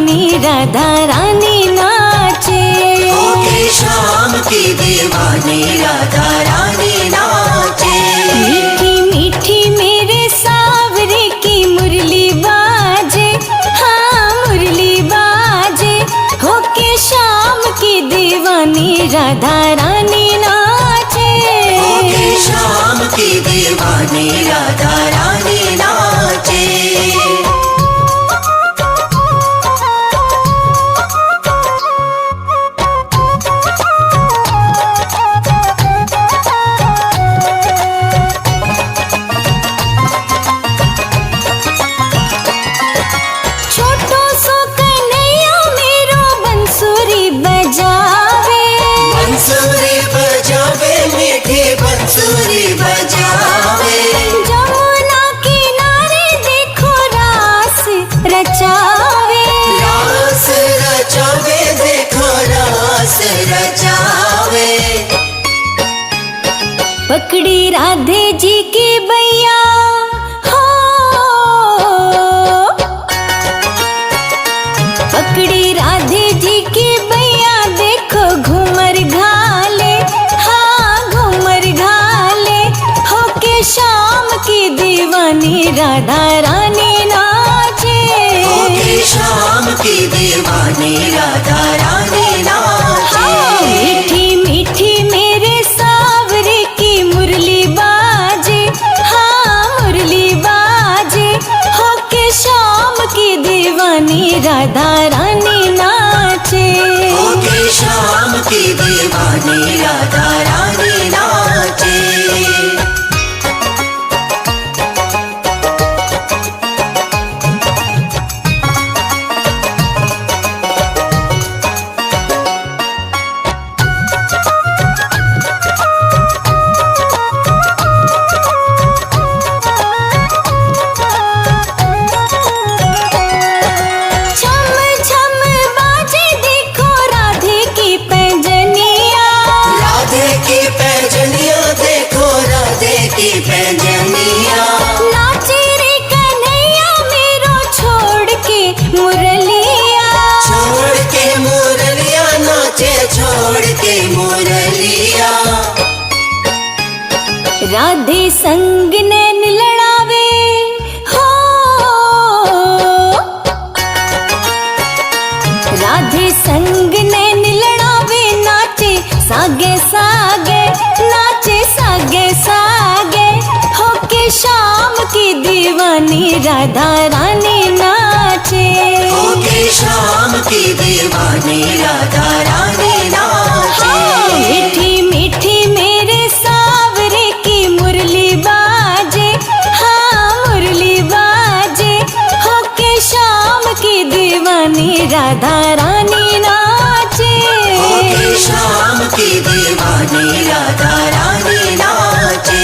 दीवानी राधा रानी नाचे। होके शाम की दीवानी राधा रानी नाचे। मीठी मीठी मेरे सावरे की मुरली बाजे, हाँ मुरली बाजे। होके शाम की दीवानी राधा रानी नाचे। होके शाम की दीवानी राधा रानी नाचे। छोटो सो कन्हैया मेरो बंसुरी बजावे। बंसुरी बजावे मीठी बंसुरी बजावे। जमुना किनारे देखो रास रचावे। रास रचावे देखो रास रचावे। पकड़ी राधे जी की बैया हो, पकड़ी राधे जी की बैया देखो घूमर घाले, हाँ घूमर घाले। होके शाम की दीवानी राधा रानी नाचे। होके शाम की दीवानी राधा रानी नाचे। हाँ, मीठी मीठी मेरे सावरे की मुरली बाजे, हाँ मुरली बाजे। होके शाम की दीवानी राधा रानी नाचे। होके शाम की दीवानी राधा रानी नाचे। छम छम बाजे देखो राधे की पैंजनिया। राधे की पैजनिया देखो राधे की पैजनिया। नाचे रे कन्हैया मेरो छोड़ के मुरलिया। छोड़ के मुरलिया नाचे छोड़ के मुरलिया। राधे संग नैन लड़ावे हो, राधे संग नैन लड़ावे। नाचे सागे सागे, नाचे सागे सागे। होके शाम की दीवानी राधा रानी नाचे। होके शाम की दीवानी राधा रानी नाचे। हाँ, मीठी मीठी मेरे सावरे की मुरली बाजे, हाँ मुरली बाजे। होके शाम की दीवानी राधा रानी नाचे। होके शाम की दीवानी राधा रानी नाचे।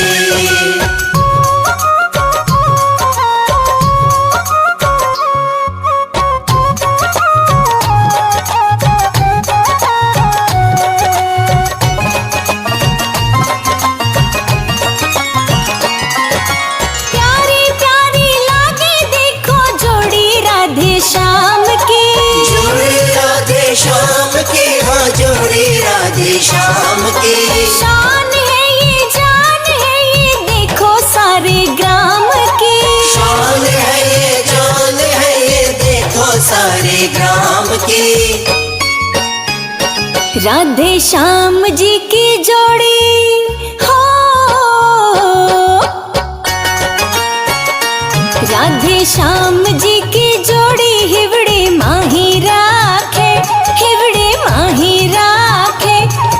प्यारी प्यारी लागे देखो जोड़ी राधे श्याम की। जोड़ी राधे श्याम की, हाँ जोड़ी राधे श्याम की। शान है ये जान है ये देखो सारे ग्राम की। शान है ये जान है ये देखो सारे ग्राम की। राधे श्याम जी की जोड़ी हो, राधे श्याम जी की जोड़ी हिवड़े माही राखे, हिवड़े माही राखे।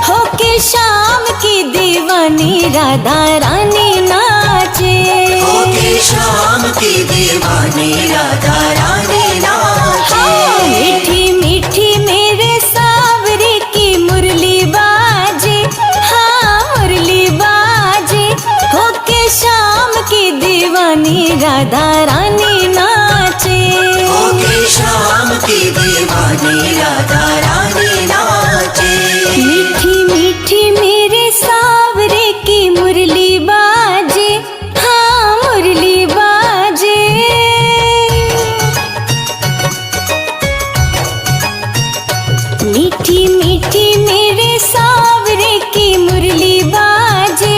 होके शाम की दीवानी राधा रानी नाचे। होके शाम की दीवानी राधा रानी नाचे। हाँ, मीठी मीठी मेरे सावरे की मुरली बाजे, हाँ मुरली बाजे। होके शाम की दीवानी राधा रानी नाचे। होके शाम की दीवानी राधा रानी नाचे। मीठी मीठी मेरे सावरे की मुरली बाजे, हाँ मुरली बाजे। मीठी मीठी मेरे सावरे की मुरली बाजे,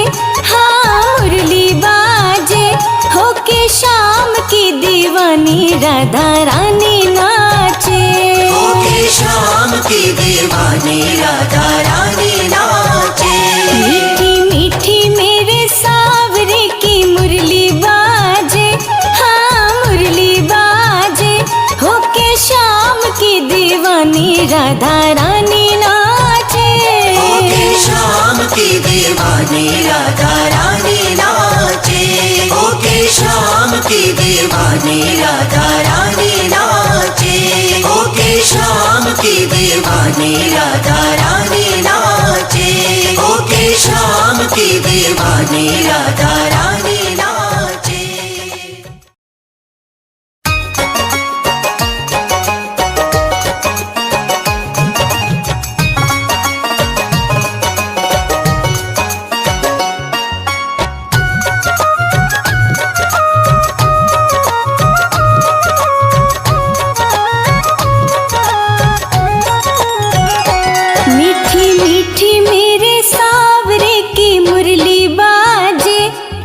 हाँ मुरली बाजे, होके शाम की दीवानी राधा रानी नाचे। होके शाम की दीवानी राधा रानी नाचे। मीठी मीठी मेरे सावरे की मुरली बाजे, हाँ मुरली बाजे, होके शाम की दीवानी राधा रानी नाचे। होके शाम की दीवानी राधा रानी नाचे। होके शाम की दीवानी राधा रानी नाचे। होके शाम की दीवानी राधा रानी नाचे। होके शाम की दीवानी राधा रानी नाचे। मीठी मीठी मेरे सावरे की मुरली बाजे,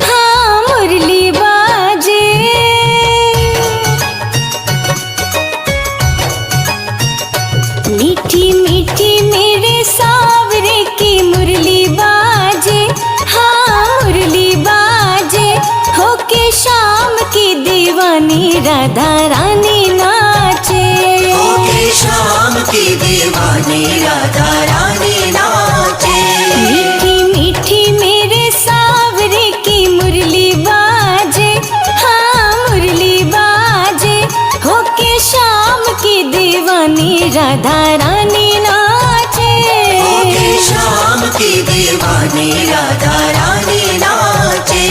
हाँ मुरली बाजे। मीठी मीठी मेरे सावरे की मुरली बाजे, हाँ मुरली बाजे, होके शाम की दीवानी राधा रानी नाचे। होके शाम की दीवानी राधा रानी नाचे। मीठी मीठी मेरे सावरे की मुरली बाजे, हाँ मुरली बाजे, होके शाम की दीवानी राधा रानी नाचे। होके शाम की दीवानी राधा रानी नाचे।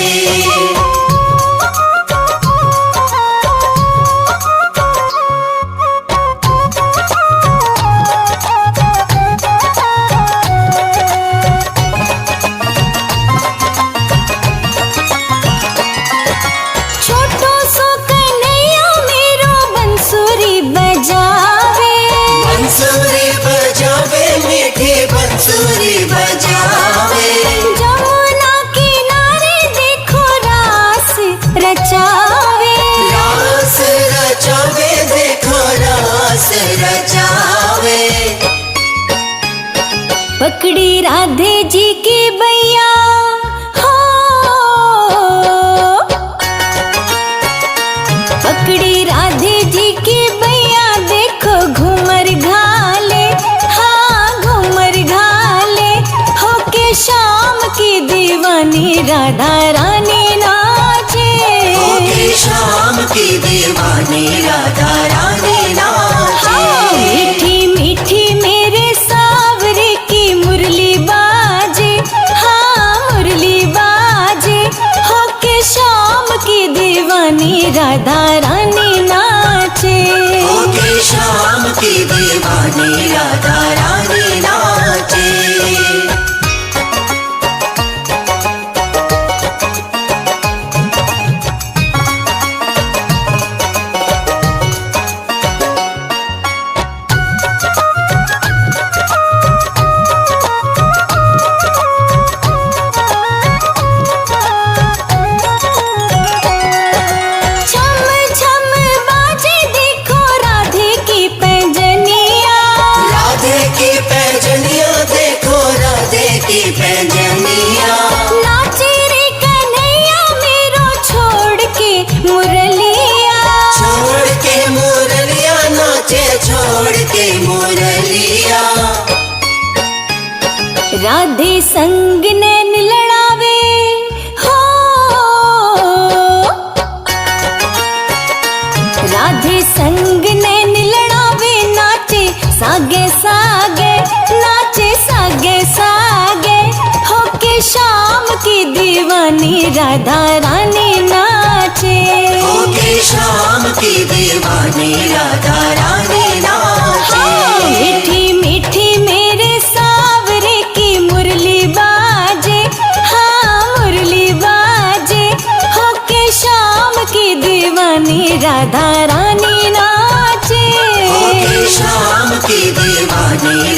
छोटो सो कन्हैया मेरो बंसुरी बजावे। बंसुरी बजावे मीठी बंसुरी बजावे। जमुना किनारे देखो रास रचावे। रास रचावे देखो रास रचावे। पकड़ी राधे जी की बैया हो, पकड़ी राधे जी की बैया, देखो घूमर घाले, हाँ घूमर घाले, होके शाम की दीवानी राधा रानी नाचे। होके शाम की दीवानी राधा रानी नाचे। हाँ, मीठी मीठी मेरे सावरे की मुरली बाजे, हाँ मुरली बाजे, होके शाम की दीवानी राधा रानी नाचे। होके शाम की दीवानी राधा रानी नाचे। छम छम बाजे देखो राधे की पैंजनिया। राधे की पैंजनिया देखो राधे की पैंजनिया। नाचे रे कन्हैया मेरो छोड़ के मुरलिया। छोड़ के मुरलिया नाचे छोड़ के मुरलिया। राधे संग नैन लड़ावे हो, राधे संग नैन लड़ावे, नाचे सागे सागे, नाचे सागे सागे, होके शाम की दीवानी राधा रानी नाचे। होके शाम की दीवानी राधा रानी नाचे। हाँ, मीठी मीठी मेरे सावरे की मुरली बाजे, हाँ मुरली बाजे, होके शाम की दीवानी राधा रानी नाचे। होके शाम की दीवानी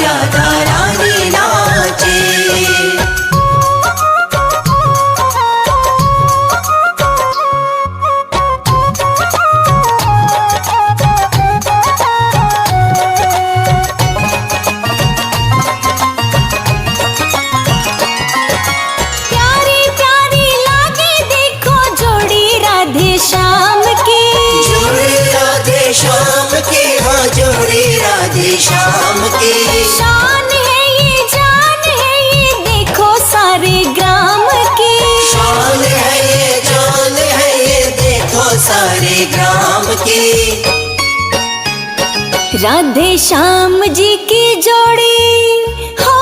राधे श्याम जी की जोड़ी हो,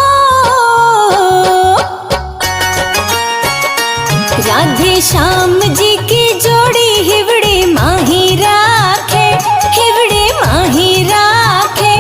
राधे श्याम जी की जोड़ी हिवड़े माही राखे, हिवड़े माही राखे।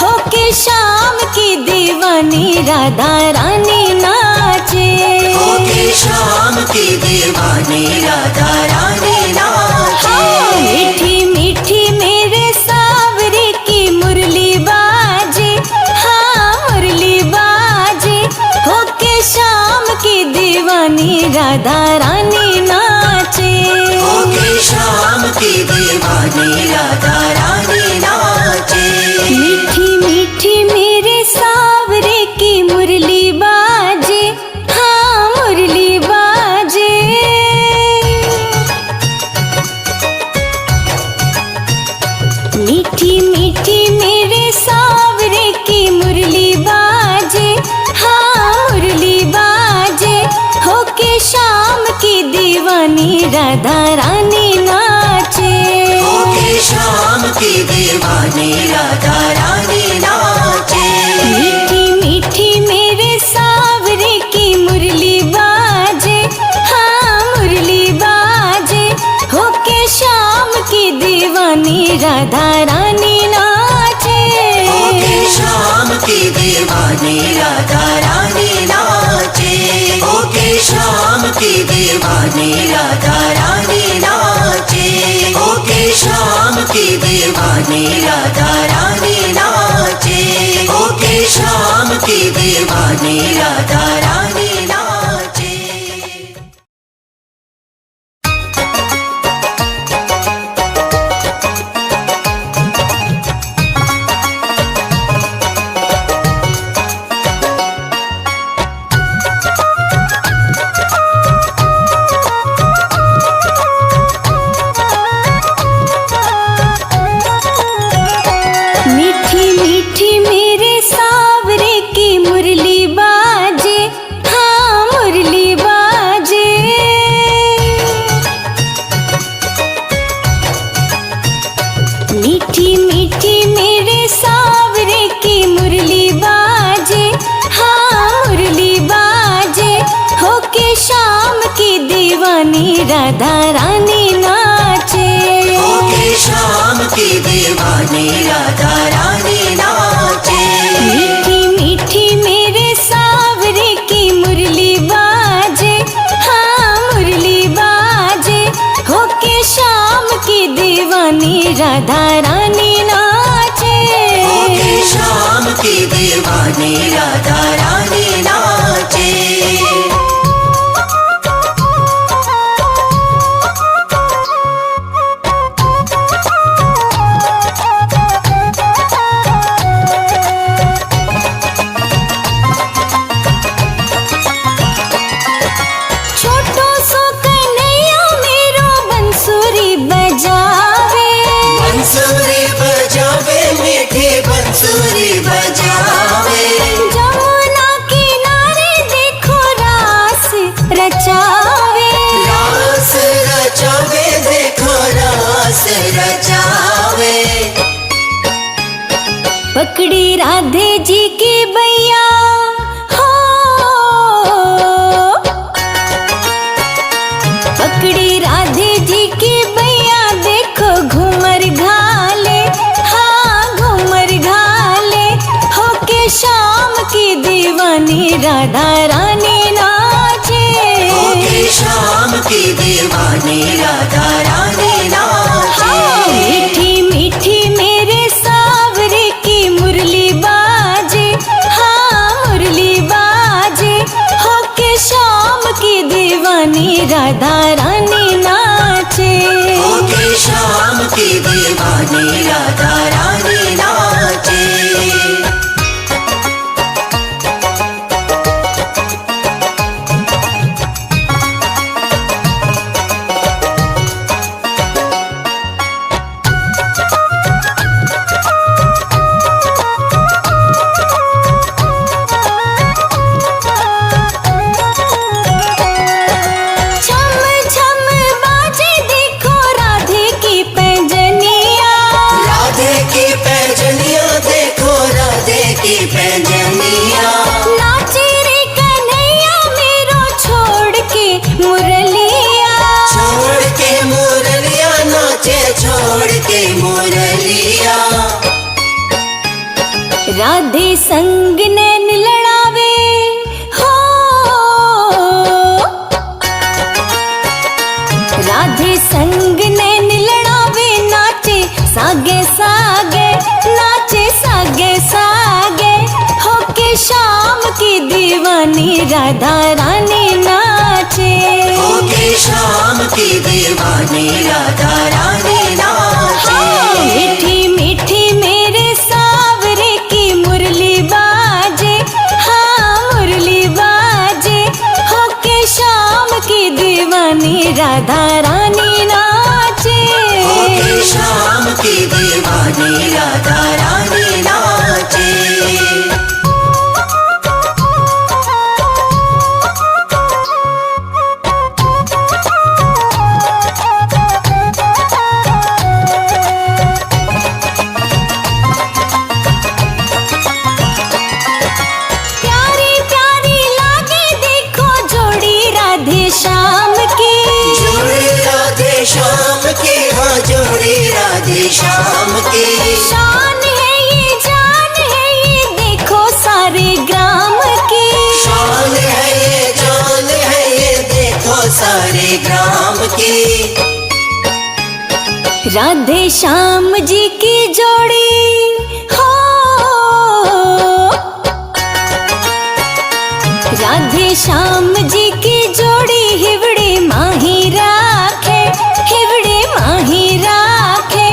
होके श्याम की दीवानी राधा रानी नाचे, होके श्याम की दीवानी राधा रानी नाचे। मीठी मीठी मेरे सावरे की मुरली बाजे, हाँ मुरली बाजे। होके श्याम की दीवानी राधा रानी नाचे, होके श्याम की दीवानी राधा रानी नाचे। मीठी मीठी मेरे सावरे की मुरली बाजे, हाँ मुरली बाजे। मीठी मीठी मेरे सावरे की मुरली बाजे, हाँ मुरली बाजे। होके श्याम की दीवानी राधा रानी नाचे, होके श्याम की दीवानी राधा रानी नाचे। मीठी मीठी मेरे सावरे की मुरली बाजे, हाँ मुरली बाजे। होके श्याम की दीवानी राधा रानी नाचे, होके श्याम की दीवानी राधा रानी नाचे। होके श्याम की दीवानी राधा रानी नाचे। होके श्याम की दीवानी राधा रानी नाचे। होके श्याम की दीवानी राधा रानी नाचे। मीठी मीठी मेरे सावरे की मुरली बाजे, हाँ मुरली बाजे। मीठी मीठी मेरे सावरे की मुरली बाजे, हाँ मुरली बाजे। होके श्याम की दीवानी राधा रानी नाचे, होके श्याम की दीवानी राधा रानी नाचे। मीठी मीठी मेरे सावरे की मुरली बाजे, हाँ मुरली बाजे। होके श्याम की दीवानी राधा रानी नाचे, होके श्याम की दीवानी राधा रानी नाचे। छोटो सो कन्हैया मेरो बंसुरी बजावे, बंसुरी बजावे मीठी बंसुरी बजावे। जमुना किनारे देखो रास रचावे, रास रचावे देखो रास रचावे। पकड़ी राधे जी की बैया हो, पकड़ी राधे जी की बैया। देखो घूमर घाले, हाँ घूमर घाले। होके श्याम की दीवानी राधा रानी नाचे, होके श्याम की दीवानी राधा रानी नाचे। मीठी मीठी मेरे सावरे की मुरली बाजे, हाँ मुरली बाजे। होके श्याम की दीवानी राधा रानी नाचे, होके श्याम की दीवानी राधा रानी नाचे। राधे संग नैन लड़ावे हो, राधे संग नैन लड़ावे, नाचे सागे सागे, नाचे सागे सागे, होके शाम की दीवानी राधा रानी नाचे, होके शाम की दीवानी राधा रानी नाचे। मीठी मीठी मेरे सावरे की मुरली बाजे, हाँ मुरली बाजे, होके शाम की दीवानी राधा रानी नाचे, होके शाम की दीवानी राधा रानी नाचे। प्यारी प्यारी लागे देखो जोड़ी राधे श्याम की, जोड़ी राधे श्याम की, हाँ जोड़ी राधे श्याम की। शान है ये जान है ये देखो सारे ग्राम की, शान है ये जान है ये देखो सारे ग्राम की। राधे श्याम जी की जोड़ी हो, राधे श्याम जी की जोड़ी हिवड़े माही राखे, हिवड़े माही राखे,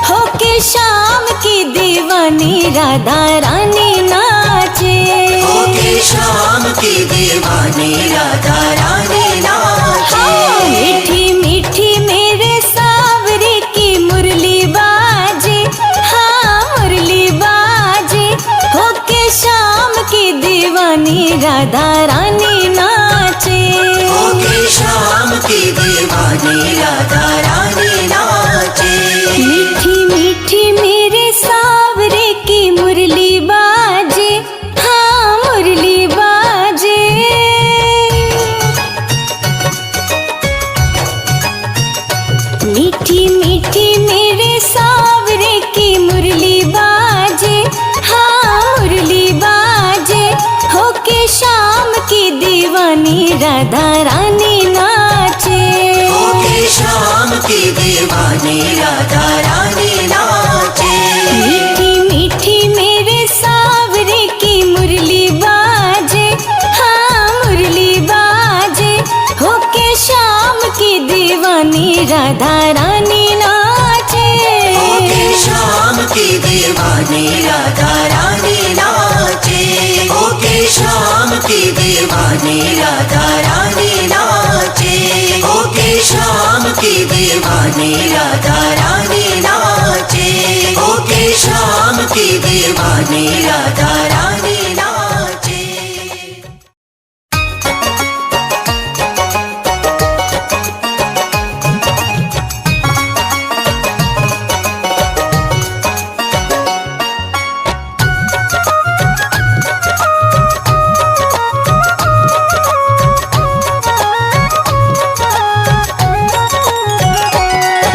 होके शाम की दीवानी राधा रानी नाचे, होके शाम की दीवानी राधा रानी नाचे। मीठी मीठी मेरे सावरे की मुरली बाजे, हाँ मुरली बाजे, होके शाम की दीवानी राधा रानी नाचे, होके शाम की दीवानी राधा रानी नाचे। मीठी मीठी मेरे सावरे की मुरली बाजे, हाँ मुरली बाजे, मीठी मीठी मेरे सावरे की मुरली बाजे, हाँ मुरली बाजे, होके शाम की दीवानी राधा रानी नाचे, होके शाम की दीवानी राधा रानी नाचे। मीठी मीठी मेरे सावरे की मुरली बाजे, हाँ मुरली बाजे, होके शाम की दीवानी राधा रानी नाचे, होके शाम की दीवानी राधा रानी नाचे। होके शाम की दीवानी राधा रानी नाचे। होके शाम की दीवानी राधा रानी नाचे। होके शाम की दीवानी राधा रानी नाचे।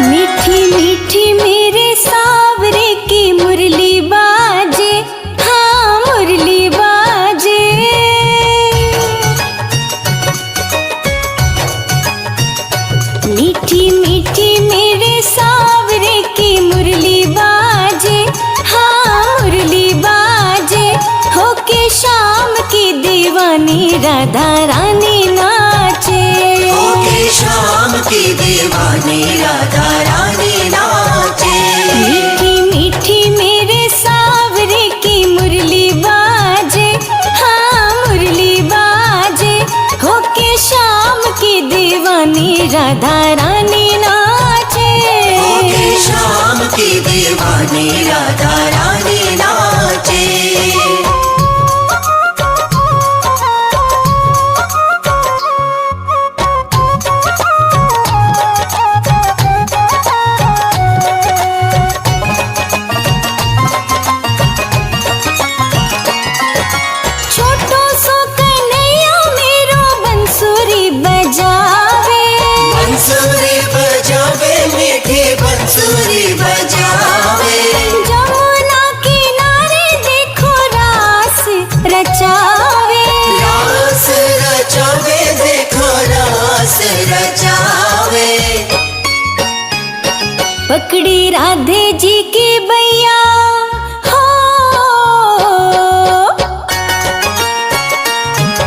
मीठी मीठी मेरे सावरे की मुरली बाजे, हाँ मुरली बाजे, मीठी मीठी मेरे सावरे की मुरली बाजे, हाँ मुरली बाजे, होके शाम की दीवानी राधा रानी नाचे, होके शाम की दीवानी राधा रानी नाचे। मीठी मीठी मेरे सावरे की मुरली बाजे, हाँ मुरली बाजे, होके शाम की दीवानी राधा रानी नाचे, होके शाम की दीवानी राधा रानी नाचे। छोटो सो कन्हैया मेरो बंसुरी बजावे, बंसुरी बजावे मीठी बंसुरी बजावे। जमुना के राधे जी की बैया हो,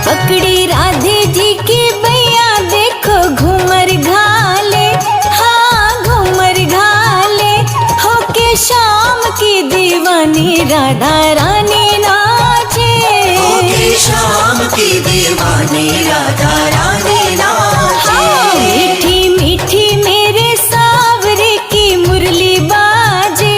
पकड़ी राधे जी की बैया, देखो घूमर घाले, हाँ घूमर घाले, होके शाम की दीवानी राधा रानी नाचे, होके शाम की दीवानी राधा रानी नाचे। हाँ, मीठी मीठी मेरे सावरे की मुरली बाजे,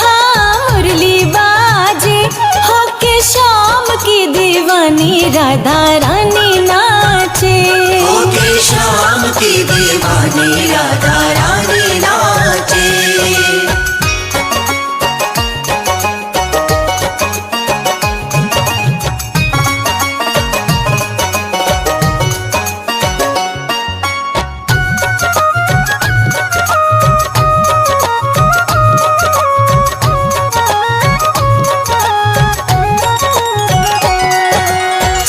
हाँ मुरली बाजे, होके शाम की दीवानी राधा रानी नाचे, होके शाम की दीवानी राधा रानी नाचे।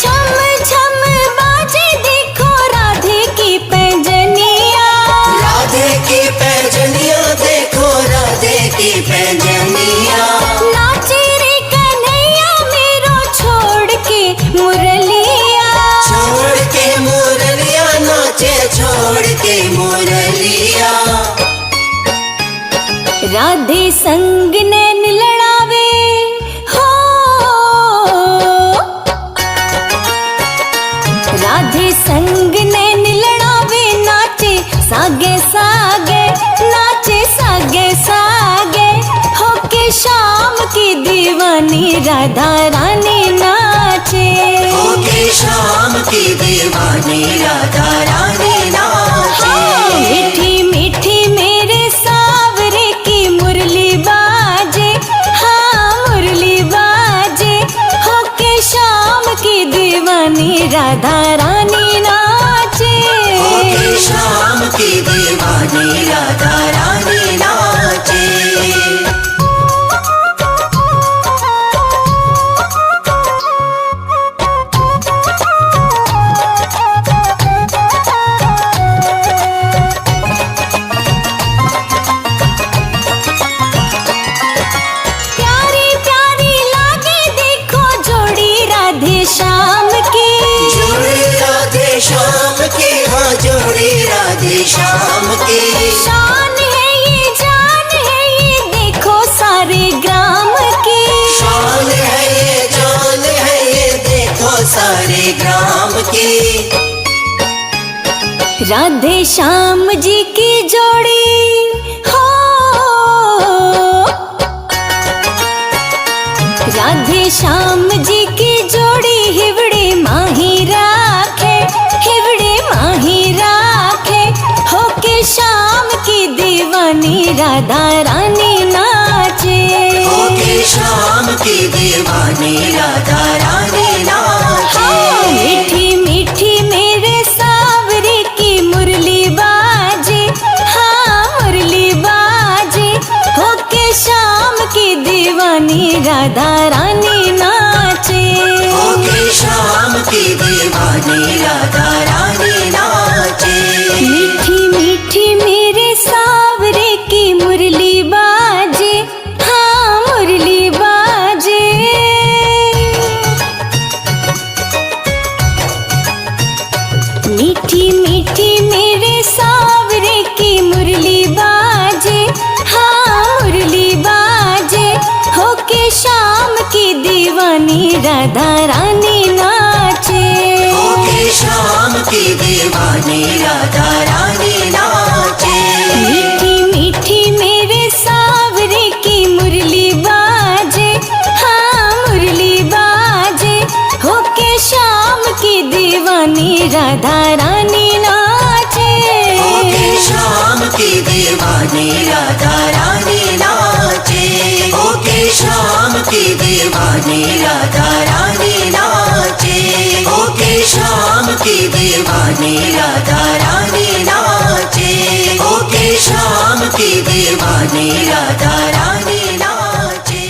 छम छम बाजे देखो राधे की पैंजनिया, राधे की पैजनिया, देखो राधे की पैजनिया, नाचे रे कन्हैया मेरो छोड़ के मुरलिया, छोड़ के मुरलिया नाचे, छोड़ के मुरलिया। राधे संग नैन लड़ावे हो, राधे संग नैन लड़ावे, नाचे सागे सागे, नाचे सागे सागे, होके शाम की दीवानी राधा रानी नाचे, होके शाम की दीवानी राधा रानी नाचे। हाँ, मीठी मीठी मेरे सावरे की मुरली बाजे, हाँ मुरली बाजे, होके शाम की दीवानी राधा रानी नाचे, होके शाम की दीवानी राधा रानी नाचे। प्यारी प्यारी लागे देखो जोड़ी राधे श्याम की, जोड़ी राधे श्याम की, हाँ जोड़ी राधे श्याम की। शान है ये जान है ये देखो सारे ग्राम की, शान है ये जान है ये देखो सारे ग्राम की। राधे श्याम जी की जोड़ी हो, राधे श्याम जी की जोड़ी, हिवड़े माही राखे, हिवड़े माही राखे, होके शाम की दीवानी राधा रानी नाचे, होके शाम की दीवानी राधा रानी नाचे। हाँ, मीठी मीठी मेरे सावरे की मुरली बाजे, हाँ मुरली बाजे, होके शाम की दीवानी राधा रानी नाचे, होके शाम की दीवानी राधा रानी नाचे। मीठी मीठी मेरे सावरे की मुरली बाजे, हाँ मुरली बाजे, मीठी मीठी मेरे सावरे की मुरली बाजे, हाँ मुरली बाजे, होके शाम की दीवानी राधा रानी नाचे, होके शाम की दीवानी राधा रानी नाचे। मीठी मीठी मेरे सावरे की मुरली बाजे, हाँ मुरली बाजे, होके शाम की दीवानी राधा रानी नाचे, होके शाम की दीवानी राधा रानी नाचे। होके शाम की दीवानी राधा रानी नाचे। होके शाम की दीवानी राधा रानी नाचे। होके शाम की दीवानी राधा रानी नाचे।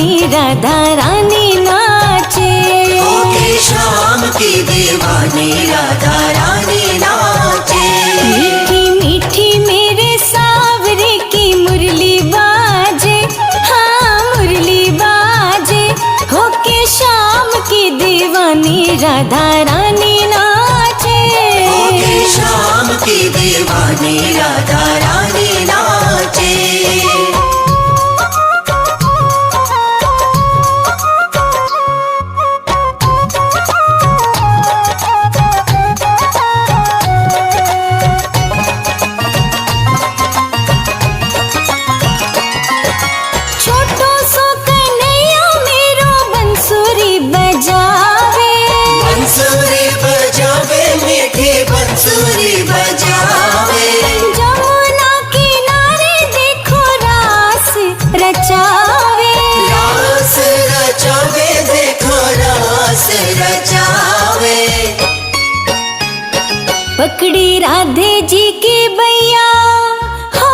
दीवानी राधा रानी नाचे। होके श्याम की दीवानी राधा रानी नाचे। मीठी मीठी मेरे सावरे की मुरली बाजे, हाँ मुरली बाजे। होके श्याम की दीवानी राधा रानी नाचे। होके श्याम की दीवानी राधा रानी नाचे। छोटो सो कन्हैया मेरो बंसुरी बजावे। बंसुरी बजावे मीठी बंसुरी बजावे। जमुना किनारे देखो रास रचावे। रास रचावे देखो रास रचावे। पकड़ी राधे जी की बैया हो,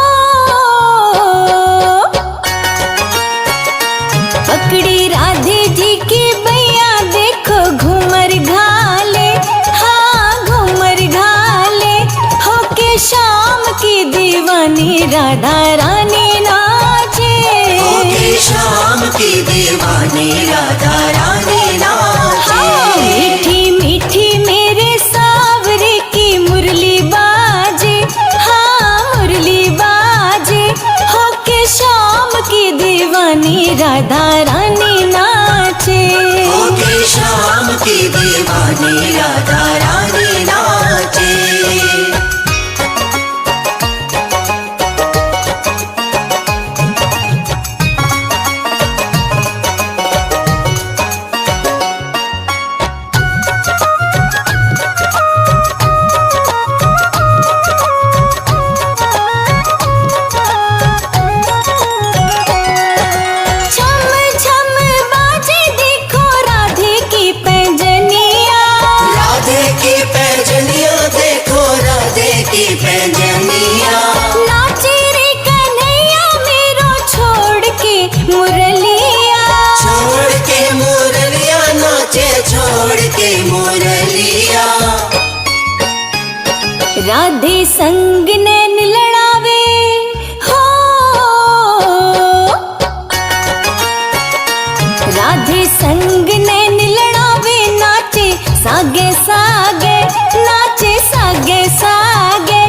पकड़ी राधे जी की बैया देखो घूमर घाले, हाँ घूमर घाले। होके श्याम की दीवानी राधा रानी नाचे। होके श्याम की दीवानी राधा रानी नाचे। मीठी मीठी मेरे सावरे की मुरली बाजे, हाँ मुरली बाजे। होके श्याम की दीवानी राधा रानी नाचे। होके श्याम की दीवानी राधा रानी नाचे। छम छम बाजे देखो राधे की पैंजनिया। राधे की पैजनिया देखो राधे की पैजनिया। नाचे रे कन्हैया मेरो छोड़ के मुरलिया। छोड़ के मुरलिया नाचे छोड़ के मुरलिया। राधे संग नैन लड़ावे हो, राधे संग नैन लड़ावे। नाचे सागे सागे, नाचे सागे सागे।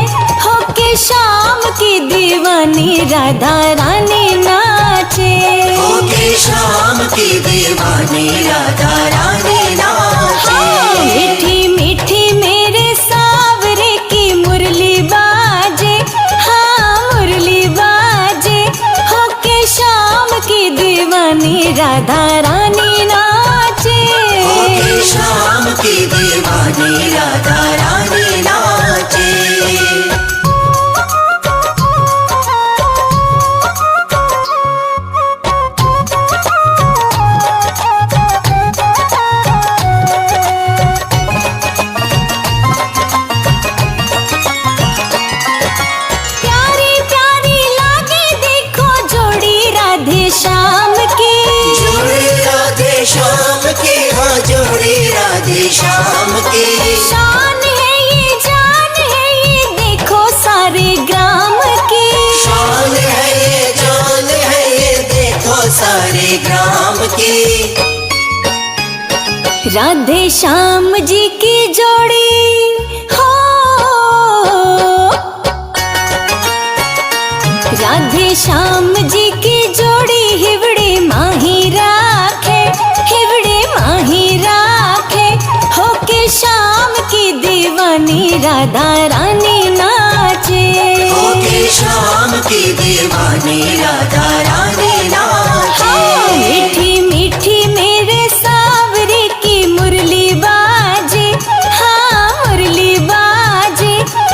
होके श्याम की दीवानी राधा रानी नाचे। होके श्याम की दीवानी राधा रानी नाचे। मीठी मीठी मेरे सावरे की मुरली बाजे, हाँ मुरली बाजे। होके श्याम की दीवानी राधा रानी नाचे। होके श्याम की दीवानी राधा रानी नाचे। प्यारी प्यारी लागे देखो जोड़ी राधे श्याम की। जोड़ी राधे श्याम की, हाँ जोड़ी राधे श्याम की। शान है ये जान है ये देखो सारे ग्राम की। शान है ये जान है ये देखो सारे ग्राम की। राधे श्याम जी की जोड़ी हो, राधे श्याम जी की जोड़ी हिवड़े माही राखे, हिवड़े माही राखे। होके श्याम की दीवानी राधा रानी नाचे। होके श्याम की दीवानी राधा रानी नाचे। मीठी मीठी मेरे सावरे की मुरली बाजे, हाँ मुरली बाजे।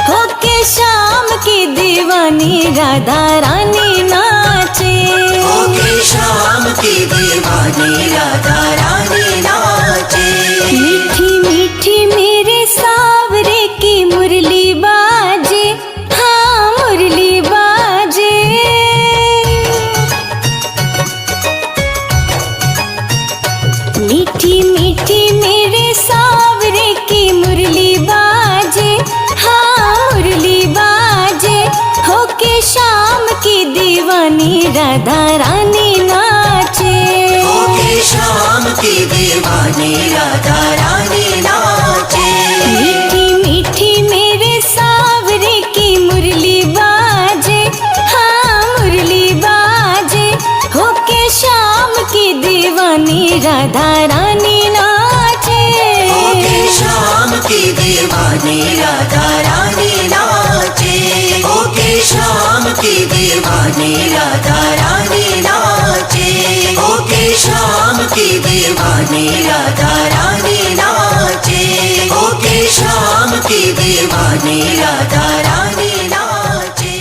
होके श्याम की दीवानी राधा रानी नाचे। होके श्याम की दीवानी राधा रानी नाचे। मीठी मीठी मेरे सावरे की मुरली बाजे, हाँ मुरली बाजे। मीठी मीठी मेरे सावरे की मुरली बाजे, हाँ मुरली बाजे, होके शाम की दीवानी राधा रानी नाचे। होके शाम की दीवानी राधा रानी नाचे। मीठी मीठी मेरे सावरे की मुरली बाजे, हाँ मुरली बाजे, होके शाम की दीवानी राधा रानी नाचे। होके शाम की दीवानी राधा रानी नाचे। होके शाम की दीवानी राधा रानी नाचे। होके शाम की दीवानी राधा रानी नाचे। होके शाम की दीवानी राधा रानी नाचे।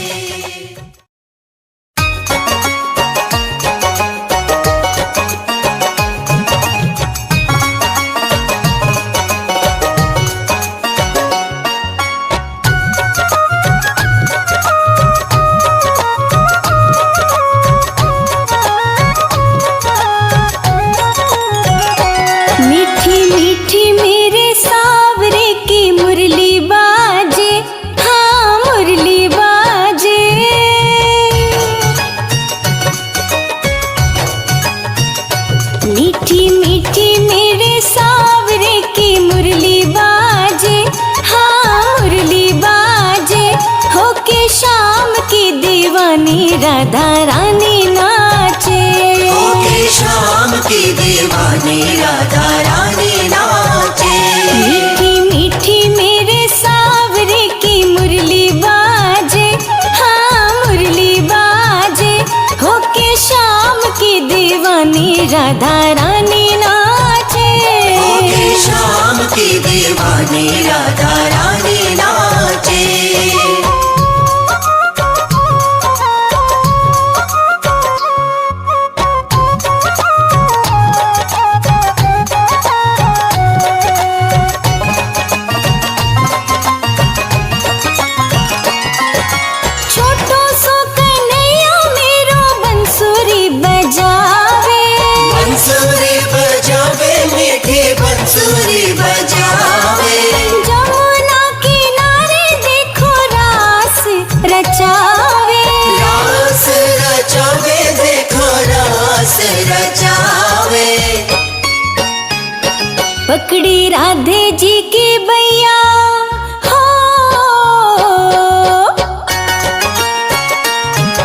मीठी मीठी मेरे सावरे की मुरली बाजे, हाँ मुरली बाजे। मीठी मीठी मेरे सावरे की मुरली बाजे, हाँ मुरली बाजे, होके शाम की दीवानी राधा रानी नाचे। होके शाम की दीवानी राधा रानी नाचे। मीठी मीठी मेरे सावरे की मुरली बाजे, हाँ मुरली बाजे, होके शाम की दीवानी राधा रानी नाचे। होके शाम की दीवानी राधा रानी नाचे। छोटो सो कन्हैया मेरो बंसुरी बजावे। बंसुरी बजावे मीठी बंसुरी बजावे। जमुना किनारे देखो रास रचावे। रास रचावे देखो रास रचावे। पकड़ी राधे जी की बैया हो,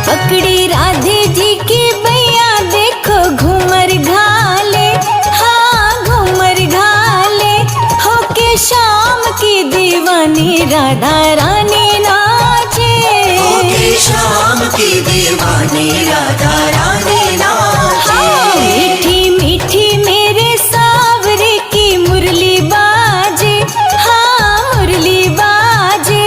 पकड़ी राधे जी की बैया, देखो घूमर घाले, हाँ घूमर घाले, होके शाम की दीवानी राधा रानी नाचे। होके शाम की दीवानी राधा रानी नाचे। मीठी मीठी मेरे सावरे की मुरली बाजे, हाँ मुरली बाजे,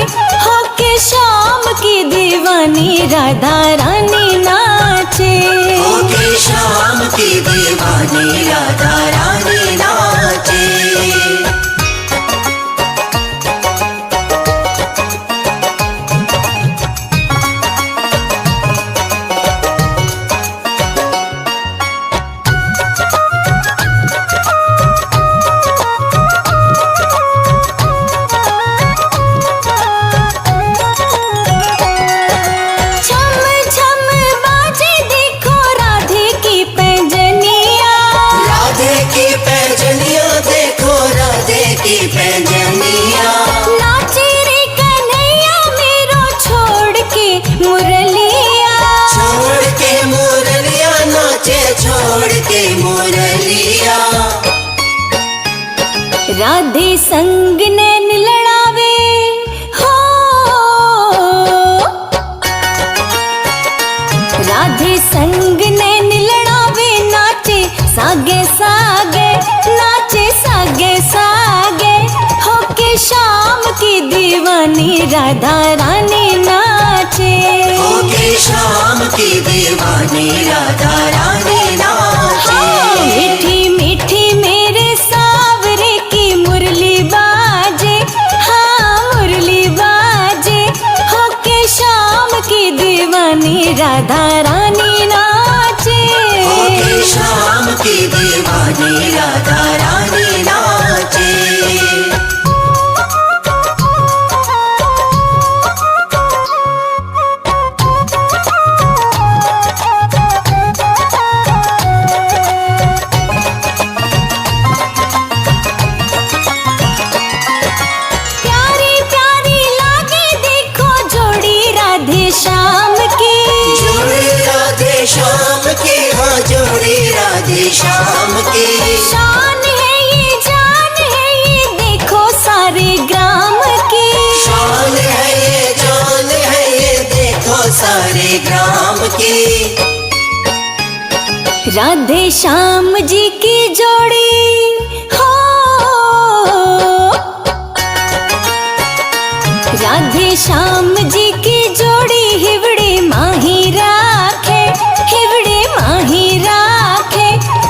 होके शाम की दीवानी राधा रानी नाचे। होके शाम की दीवानी राधा रानी नाचे। छम छम बाजे देखो राधे की पैंजनिया। राधे की पैजनिया देखो राधे की पैजनिया। नाचे रे कन्हैया मेरो छोड़ के मुरलिया। छोड़ के मुरलिया नाचे छोड़ के मुरलिया। राधे संग नैन लड़ावे हो, राधे संग नैन लड़ावे, नाचे सागे सागे, नाचे सागे सागे, होके शाम की दीवानी राधा रानी नाचे। होके शाम की दीवानी राधा रानी नाचे। मीठी मीठी मेरे सावरे की मुरली बाजे, हाँ मुरली बाजे, होके शाम की दीवानी राधा रानी नाचे। होके शाम की दीवानी राधा रानी की। शान है ये जान है ये देखो सारे ग्राम की। शान है ये जान है ये देखो सारे ग्राम की। राधे श्याम जी की जोड़ी हो, राधे श्याम जी की जोड़ी हिवड़े माही राखे, हिवड़े माही राखे।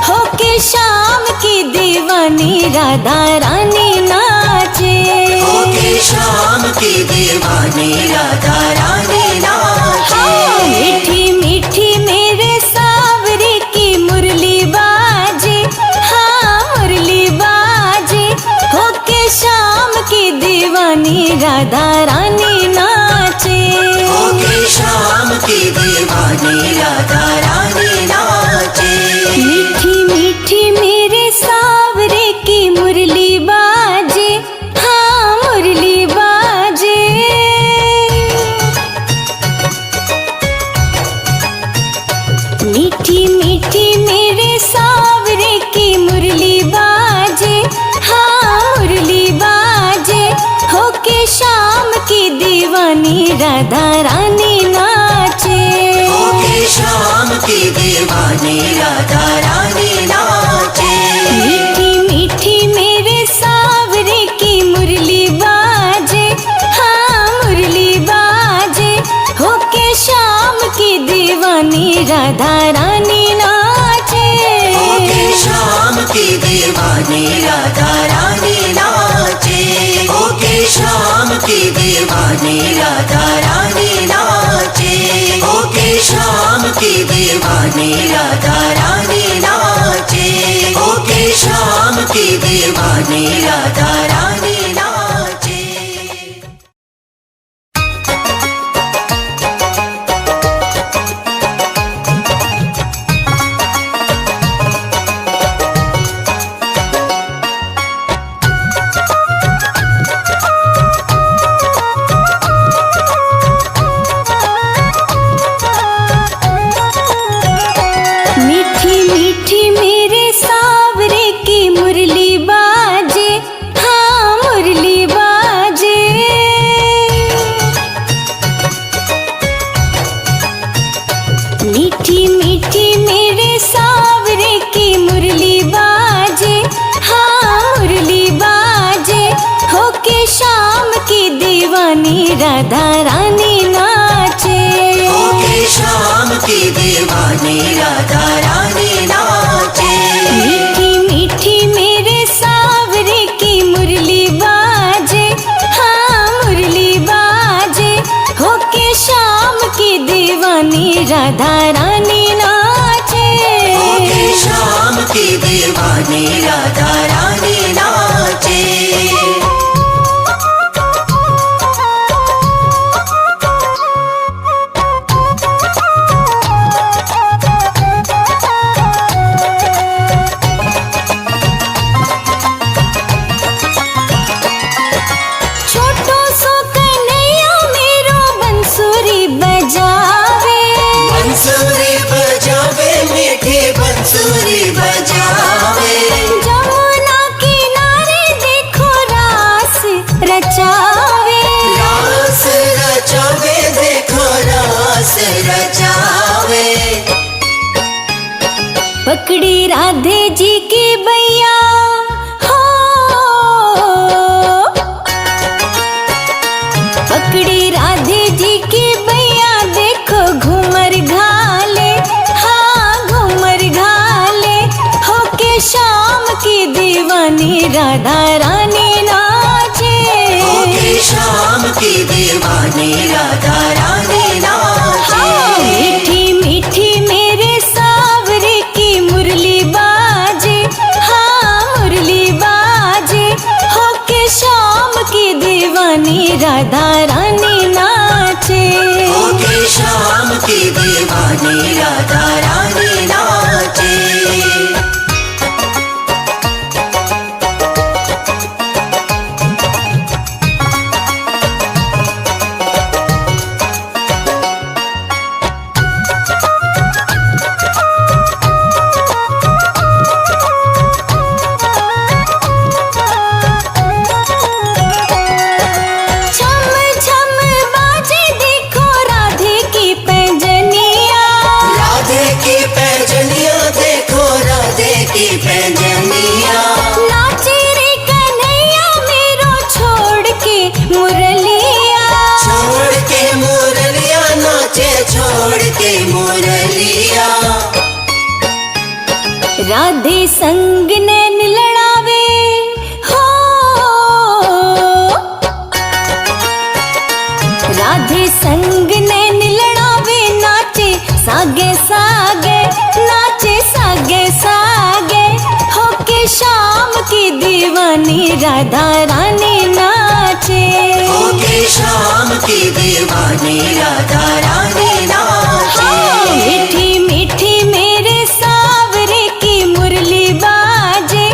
होके श्याम की दीवानी राधा रानी नाचे, होके श्याम की दीवानी राधा रानी नाचे। मीठी मीठी मेरे सावरे की मुरली बाजे, हाँ मुरली बाजे। होके श्याम की दीवानी राधा रानी नाचे, होके श्याम की दीवानी राधा रानी नाचे। मीठी मीठी मेरे सावरे की मुरली बाजे, हाँ मुरली बाजे। मीठी मीठी मेरे सावरे की मुरली बाजे, हाँ मुरली बाजे। होके श्याम की दीवानी राधा रानी नाचे, होके श्याम की दीवानी राधा रानी नाचे। मीठी मीठी मेरे सावरे की मुरली बाजे, हाँ मुरली बाजे। होके श्याम की दीवानी राधा रानी नाचे, होके श्याम की दीवानी राधा रानी नाचे। होके श्याम की दीवानी राधा रानी नाचे। होके श्याम की दीवानी राधा रानी नाचे। होके श्याम की दीवानी राधा रानी नाचे। मीठी मीठी मेरे सावरे की मुरली बाजे, हाँ मुरली बाजे। मीठी मीठी मेरे सावरे की मुरली बाजे, हाँ मुरली बाजे। होके श्याम की दीवानी राधा रानी नाचे, होके श्याम की दीवानी राधा रानी नाचे। मीठी मीठी मेरे सावरे की मुरली बाजे, हाँ मुरली बाजे। होके श्याम की दीवानी राधा रानी नाचे, होके श्याम की दीवानी राधा रानी नाचे। छोटो सो कन्हैया मेरो बंसुरी बजावे, बंसुरी बजावे मीठी बंसुरी बजावे। जमुना किनारे देखो रास रचावे, रास रचावे देखो रास रचावे। पकड़ी राधे जी की बैया हो, पकड़ी राधे जी की बैया देखो घूमर घाले, हाँ घूमर घाले। होके श्याम की दीवानी राधा रानी नाचे, होके श्याम की दीवानी राधा रानी नाचे। मीठी मीठी मेरे सावरे की मुरली बाजे, हाँ मुरली बाजे। होके श्याम की दीवानी राधा रानी नाचे, होके श्याम की दीवानी राधा रानी नाचे। की पैंजनिया। नाचे रे कन्हैया मेरो छोड़ के मुरलिया, छोड़ के मुरलिया नाचे छोड़ के मुरलिया। राधे संग नैन लड़ावे हो, राधे संग नैन लड़ावे, नाचे सागे सागे, नाचे सागे सागे, होके शाम की दीवानी राधा रानी नाचे, होके शाम की दीवानी राधा रानी नाचे। मीठी मीठी मेरे सावरे की मुरली बाजे,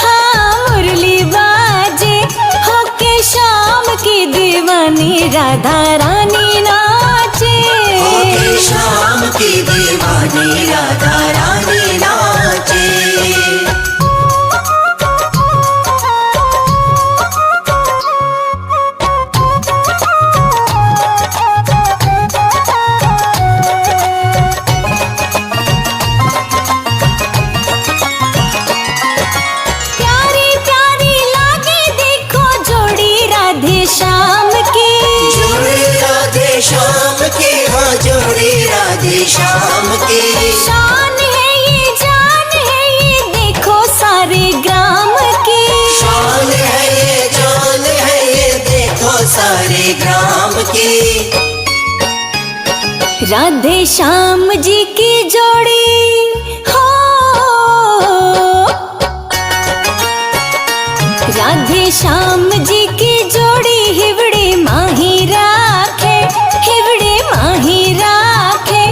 हाँ मुरली बाजे, होके शाम की दीवानी राधा रानी नाचे, होके शाम की दीवानी राधा रानी नाचे। प्यारी प्यारी लागे देखो जोड़ी राधे श्याम की, जोड़ी राधे श्याम की, हाँ जोड़ी राधे श्याम की। शान है ये जान है ये देखो सारे ग्राम की, शान है ये जान है ये देखो सारे ग्राम की। राधे श्याम जी की जोड़ी हो, राधे श्याम जी की जोड़ी हिवड़े माही राखे, हिवड़े माही राखे,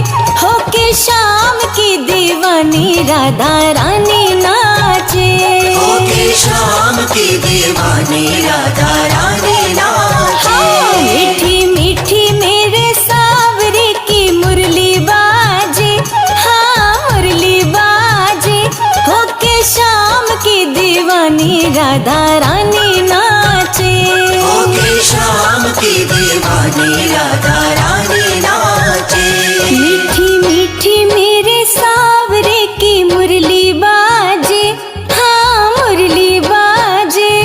होके शाम की दीवानी राधा रानी नाचे, होके शाम की दीवानी राधा रानी नाचे। मीठी मीठी मेरे सावरे की मुरली बाजे, हाँ मुरली बाजे, होके शाम की दीवानी राधा रानी नाचे, होके शाम की दीवानी राधा रानी नाचे। मीठी मीठी मेरे सावरे की मुरली बाजे, हाँ मुरली बाजे।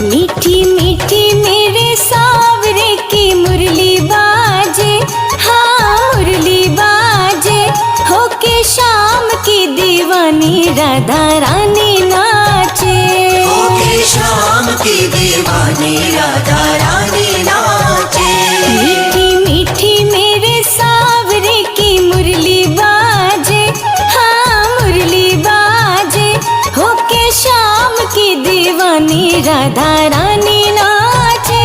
मीठी मीठी मेरे सावरे की मुरली बाजे, हाँ मुरली बाजे, होके शाम की दीवानी राधा रानी नाचे, होके शाम की दीवानी राधा रानी नाचे। मीठी मीठी मेरे सावरे की मुरली बाजे, हाँ मुरली बाजे, होके शाम की दीवानी राधा रानी नाचे,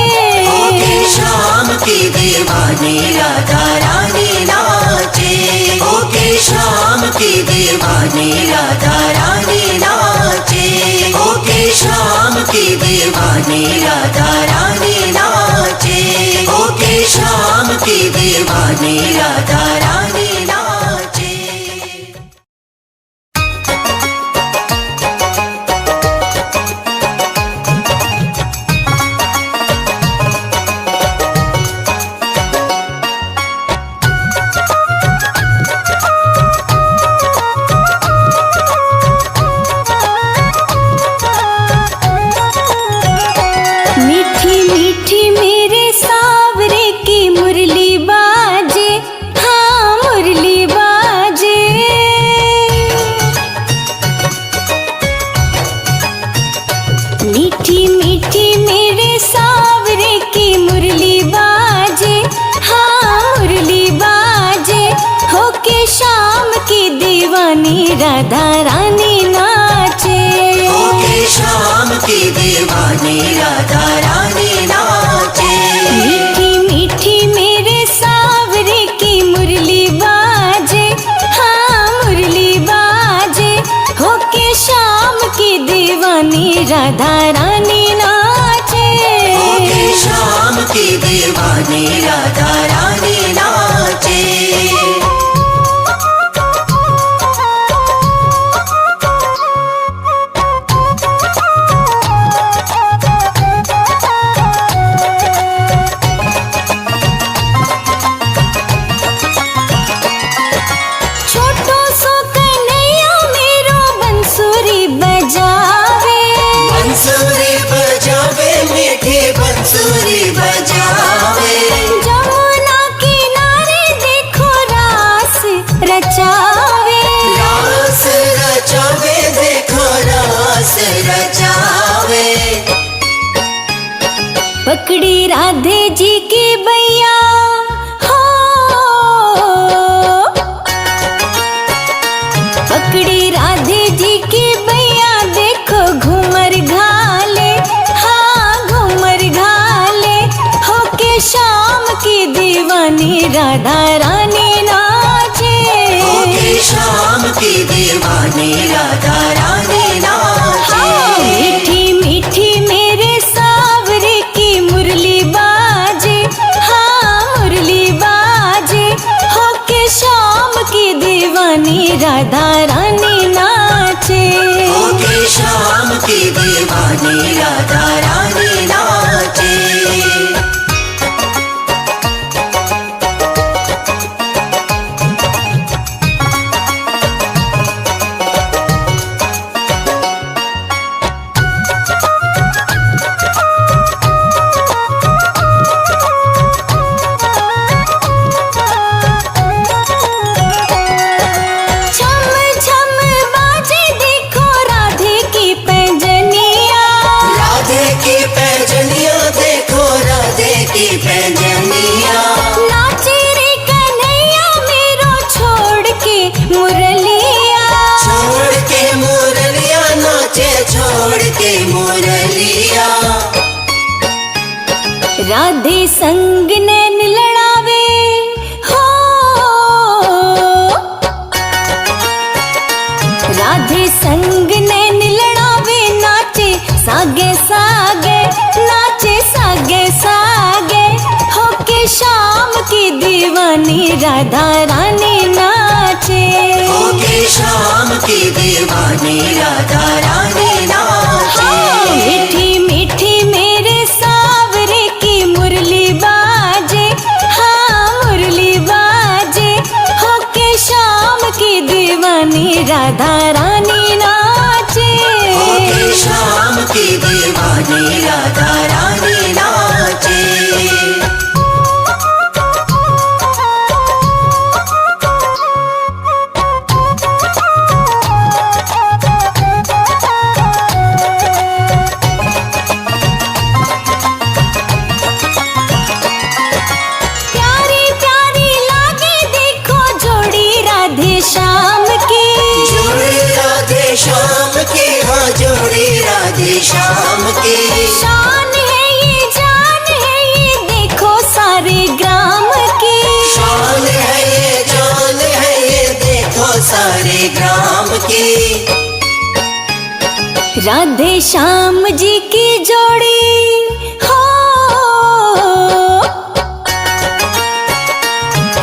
होके शाम की दीवानी राधा रानी नाचे। होके शाम की दीवानी राधा रानी नाचे। होके शाम की दीवानी राधा रानी नाचे। होके शाम की दीवानी राधा रानी नाचे। मीठी मीठी मेरे सावरे की मुरली बाजे, हाँ मुरली बाजे, मीठी मीठी मेरे सावरे की मुरली बाजे, हाँ मुरली बाजे, होके शाम की दीवानी राधा रानी नाचे, होके शाम की दीवानी राधा रानी नाचे। मीठी मीठी मेरे सावरे की मुरली बाजे, हाँ मुरली बाजे, होके शाम की दीवानी राधा रानी नाचे, होके शाम की दीवानी राधा रानी नाचे। रचावे। रास रचावे देखो रास रचावे। पकड़ी राधे जी की बैया हो, पकड़ी राधे जी की बैया देखो घूमर घाले, हाँ घूमर घाले। होके शाम की दीवानी राधा रानी नाचे। होके शाम की दीवानी राधा रानी नाचे। मीठी मीठी मेरे सावरे की मुरली बाजे, हाँ मुरली बाजे। होके शाम की दीवानी राधा रानी नाचे। होके शाम की दीवानी राधा रानी नाचे। छम छम बाजे देखो राधे की पैंजनिया। राधे की पैजनिया देखो राधे की पैजनिया। नाचे रे कन्हैया मेरो छोड़ के मुरलिया। छोड़ के मुरलिया नाचे छोड़ के मुरलिया। राधे संग नैन लड़ावे हो, राधे संग नैन लड़ावे। नाचे सागे सागे, नाचे सागे सागे। होके शाम की दीवानी राधा रानी नाचे। होके शाम की दीवानी राधा रानी नाचे। मीठी मीठी मेरे सावरे की मुरली बाजे, हाँ मुरली बाजे। होके शाम की दीवानी राधा रानी नाचे। होके शाम की दीवानी राधा रानी नाचे। प्यारी प्यारी लागे देखो जोड़ी राधे श्याम की। जोड़ी राधे श्याम की, हाँ जोड़ी राधे श्याम की। शान है ये जान है ये देखो सारे ग्राम की। शान है ये जान है ये देखो सारे ग्राम की। राधे श्याम जी की जोड़ी हो,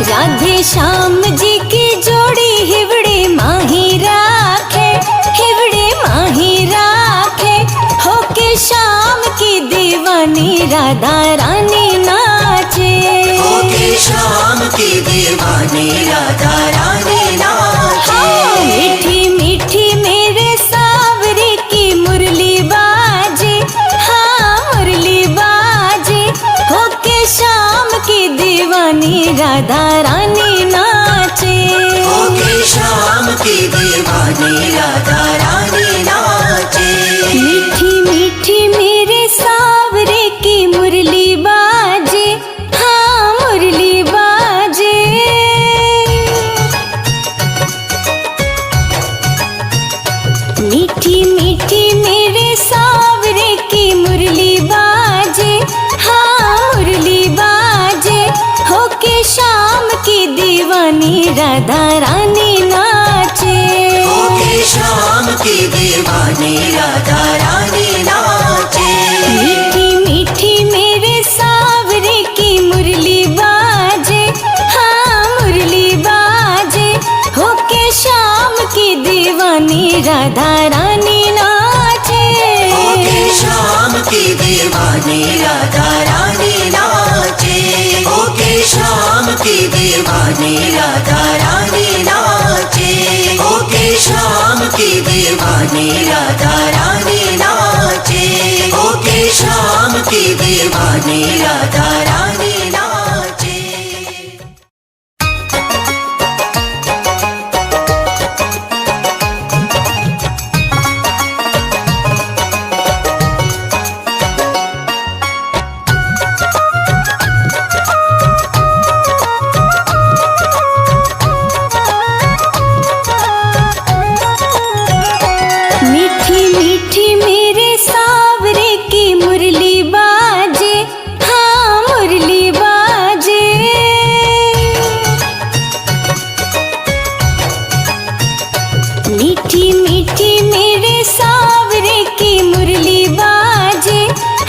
राधे श्याम जी की जोड़ी हिवड़े माही राखे, हिवड़े माही राखे। होके शाम की दीवानी राधा रानी नाचे। होके शाम की दीवानी राधा रानी नाचे। मीठी मीठी मेरे सावरे की मुरली बाजे, हाँ मुरली बाजे। होके शाम की दीवानी राधा रानी नाचे। होके शाम की दीवानी राधा रानी नाचे। मीठी मीठी मेरे सावरे की मुरली बाजे, हाँ मुरली बाजे। मीठी मीठी मेरे सावरे की मुरली बाजे, हाँ मुरली बाजे। होके शाम की दीवानी राधा रानी नाचे। होके शाम की दीवानी राधा रानी नाचे। मीठी मीठी मेरे सावरे की मुरली बाजे, हाँ मुरली बाजे। होके शाम की दीवानी राधा रानी नाचे। होके शाम की दीवानी राधा रानी नाचे। होके शाम की दीवानी राधा रानी नाचे। होके शाम की दीवानी राधा रानी नाचे। होके शाम की दीवानी राधा रानी नाचे। मीठी मीठी मेरे सावरे की मुरली बाजे,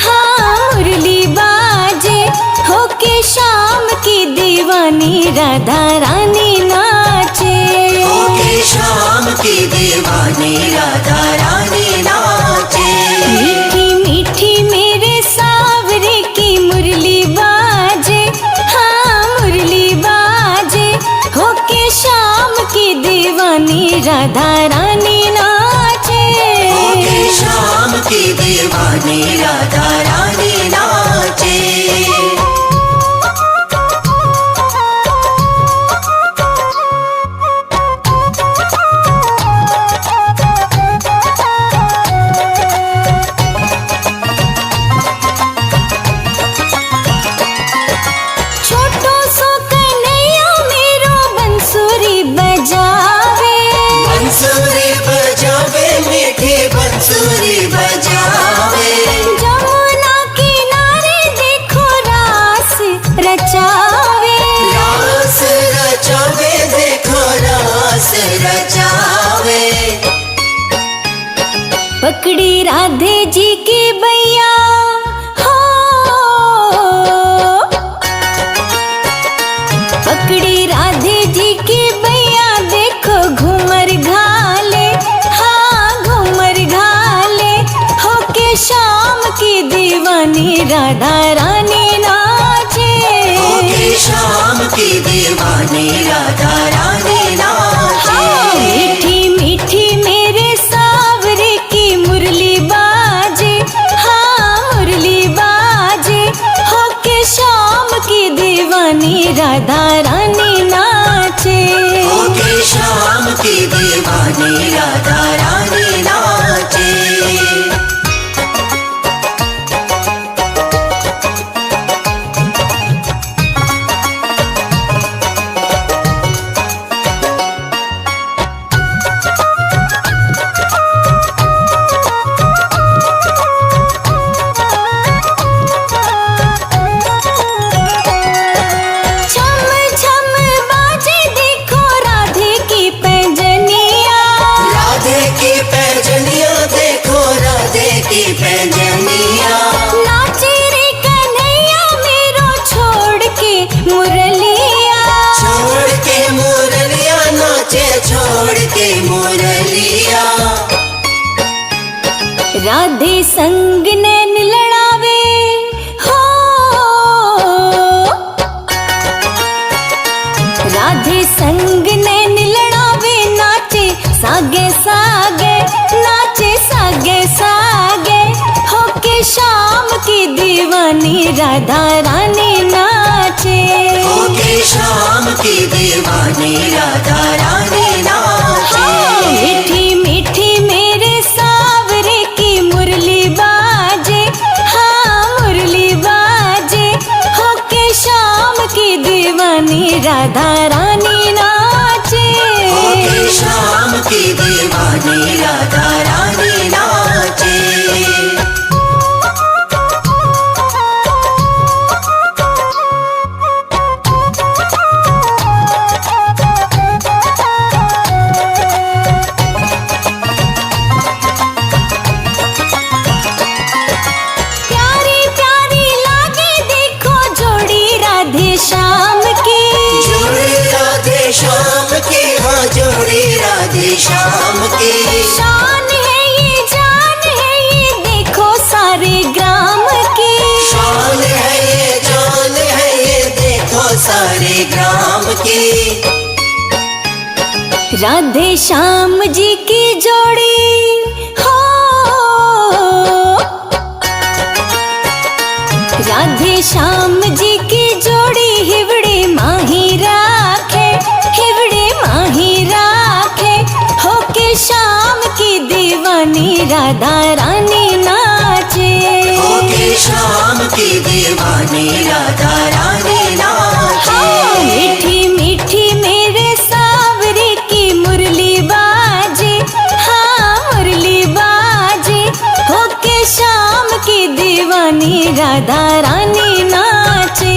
हाँ मुरली बाजे। होके शाम की दीवानी राधा रानी नाचे, होके शाम की दीवानी राधा रानी नाचे। मीठी मीठी मेरे सावरे की मुरली बाजे, हाँ मुरली बाजे। होके शाम की दीवानी राधा रानी नाचे, होके शाम की दीवानी राधा रानी नाचे। छोटो सो कन्हैया मेरो बंसुरी बजावे, बंसुरी बजावे मीठी बंसुरी बजावे। जमुना किनारे देखो रास रचावे, रास रचावे देखो रास रचावे। पकड़ी राधे जी की बैया हो, पकड़ी राधे जी की बैया देखो घूमर घाले, हाँ घूमर घाले। होके शाम की दीवानी राधा रानी नाचे, होके शाम की दीवानी राधा रानी नाचे। हाँ, मीठी मीठी मेरे सावरे की मुरली बाजे, हाँ मुरली बाजे। होके शाम की दीवानी राधा रानी नाचे, होके शाम की दीवानी राधा रानी नाचे। छम छम बाजे देखो राधे की पैंजनिया, राधे की पैजनिया देखो राधे की पैजनिया। नाचे रे कन्हैया मेरो छोड़ के मुरलिया, छोड़ के मुरलिया नाचे छोड़ के मुरलिया। राधे संग नैन लड़ावे हो, राधे संग नैन लड़ावे। नाचे सागे सागे, नाचे सागे सागे। होके शाम की दीवानी राधा रानी नाचे, होके शाम की दीवानी राधा रानी नाचे। हाँ, मीठी मीठी मेरे सावरे की मुरली बाजे, हाँ मुरली बाजे। होके शाम की दीवानी राधा रानी नाचे, होके शाम की दीवानी राधा रानी नाचे। प्यारी प्यारी लागे देखो जोड़ी राधे श्याम की, जोड़ी राधे श्याम की, हाँ जोड़ी राधे श्याम की। शान है ये जान है ये देखो सारे ग्राम की, शान है ये जान है ये देखो सारे ग्राम की। राधे श्याम जी की जोड़ी हो, राधे श्याम जी की जोड़ी हिवड़े माही राखे, हिवड़े माही राखे। होके शाम की दीवानी राधा रानी नाचे, होके शाम की दीवानी राधा रानी नाचे। हाँ, मीठी मीठी मेरे सावरे की मुरली बाजे, हाँ मुरली बाजे। होके शाम की दीवानी राधा रानी नाचे,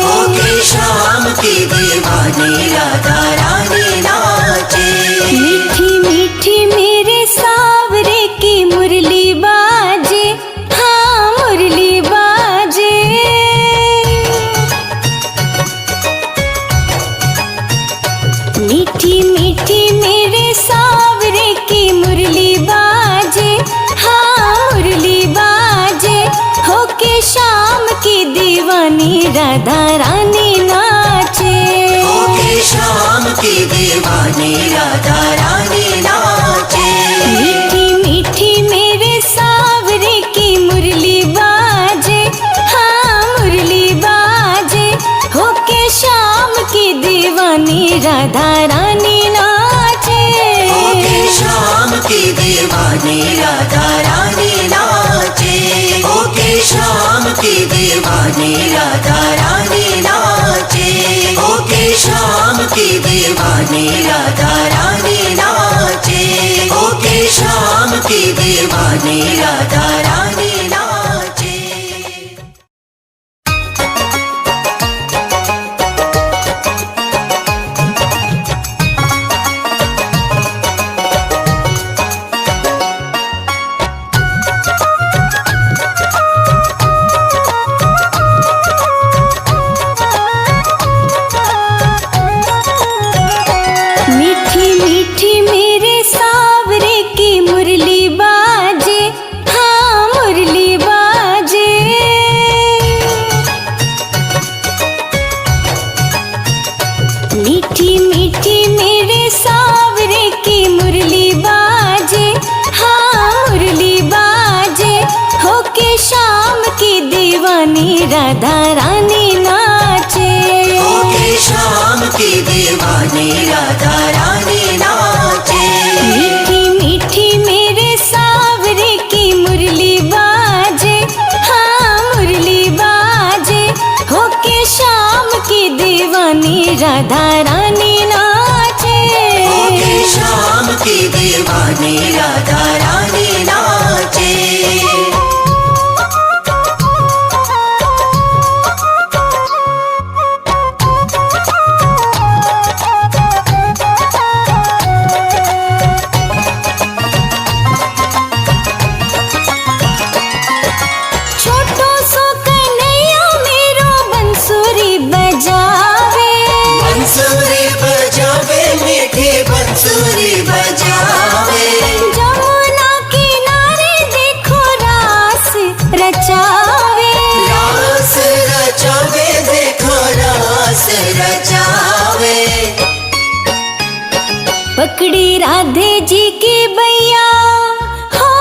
होके शाम की दीवानी राधा रानी नाचे। मीठी मीठी मीठी मीठी मेरे सावरे की मुरली बाजे, हाँ मुरली बाजे, होके शाम की दीवानी राधा रानी नाचे। होके शाम की दीवानी राधा रानी नाचे। मीठी मीठी मेरे सावरे की मुरली बाजे, हाँ मुरली बाजे, होके शाम की दीवानी राधा रानी नाचे। होके शाम की दीवानी राधा रानी नाचे। होके शाम की दीवानी राधा रानी नाचे। होके शाम की दीवानी राधा रानी नाचे। होके शाम की दीवानी राधा रानी नाचे। मीठी मीठी मेरे सावरे की मुरली बाजे, हाँ मुरली बाजे। मीठी मीठी मेरे सावरे की मुरली बाजे, हाँ मुरली बाजे, होके शाम की दीवानी राधा रानी नाचे। होके शाम की दीवानी राधा रानी नाचे। मीठी मीठी मेरे सावरे की मुरली बाजे, हाँ मुरली बाजे, होके शाम की दीवानी राधा रानी नाचे। होके शाम की दीवानी राधा रानी नाचे। छोटो सो कन्हैया मेरो बंसुरी बजावे। बंसुरी बजावे मीठी बंसुरी बजावे। जमुना किनारे देखो रास रचावे। रास रचावे देखो रास रचावे। पकड़ी राधे जी की बैया हो,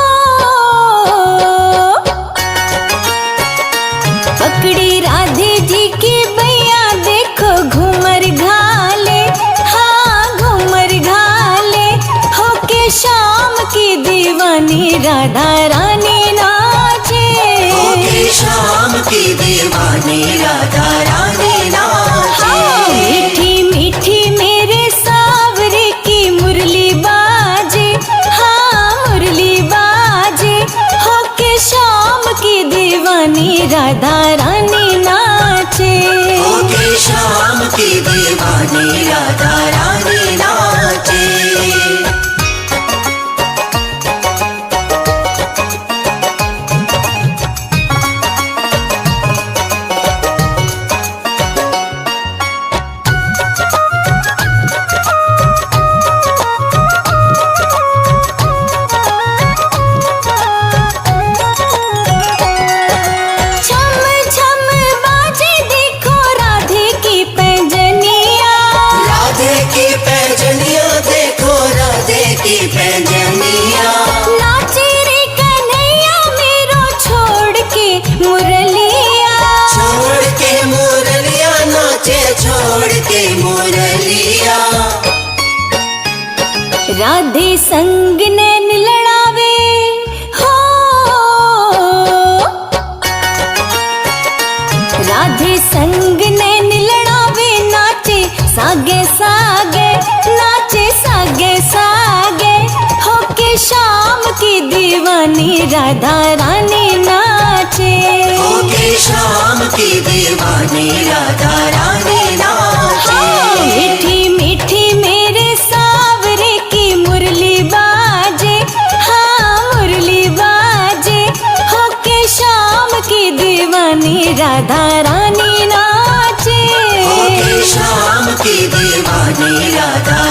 पकड़ी राधे जी की बैया, देखो घूमर घाले, हाँ घूमर घाले, होके शाम की दीवानी राधा रानी नाचे। होके शाम की दीवानी राधा रानी नाचे। मीठी मीठी मेरे सावरे की मुरली बाजे, हाँ मुरली बाजे, होके शाम की दीवानी राधा रानी नाचे। होके शाम की दीवानी राधा रानी नाचे। छम छम बाजे देखो राधे की पैंजनिया। राधे की पैंजनिया देखो राधे की पैंजनिया। नाचे रे कन्हैया मेरो छोड़ के मुरलिया। छोड़ के मुरलिया नाचे छोड़ के मुरलिया। राधे संग नैन लड़ावे हो, राधे संग नैन लड़ावे, नाचे सागे सागे, नाचे सागे सागे, होके शाम की दीवानी राधा रानी नाचे। होके शाम की दीवानी राधा रानी नाचे। मीठी मीठी मेरे सावरे की मुरली बाजे, हाँ मुरली बाजे, होके शाम की दीवानी राधा रानी नाचे। होके शाम की दीवानी राधा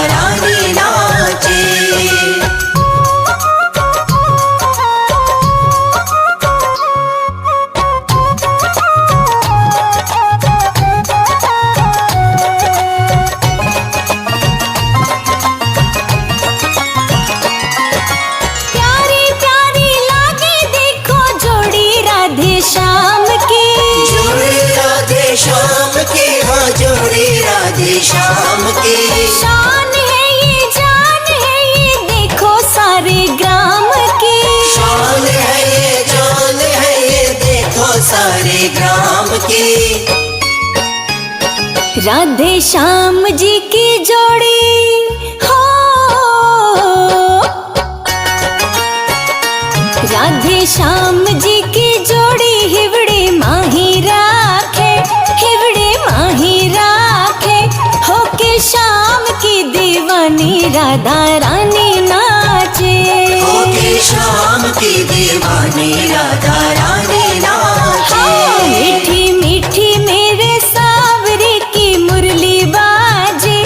राधे श्याम जी की जोड़ी हो, राधे श्याम जी की जोड़ी हिवड़े माही राखे, हिवड़े माही राखे। होके श्याम की दीवानी राधा रानी नाचे, होके श्याम की दीवानी राधा रानी नाचे। मीठी मीठी मेरे सावरे की मुरली बाजे,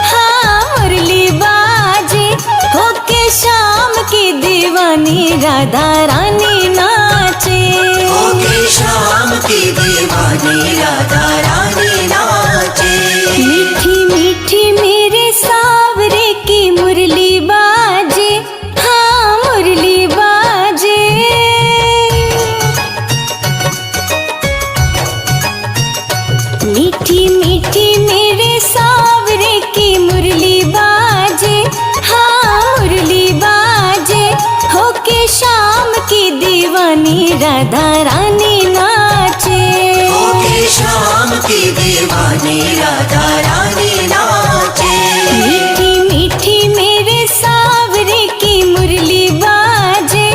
हाँ मुरली बाजे। होके श्याम की दीवानी राधा रानी नाचे, होके श्याम की दीवानी राधा रानी नाचे। मीठी मीठी मेरे सावरे की मुरली बाजे, हाँ मुरली बाजे। मीठी मीठी मेरे सावरे की मुरली बाजे, हाँ मुरली बाजे। होके श्याम की दीवानी राधा रानी नाचे, होके श्याम की दीवानी राधा रानी नाचे। मीठी मीठी मेरे सावरे की मुरली बाजे,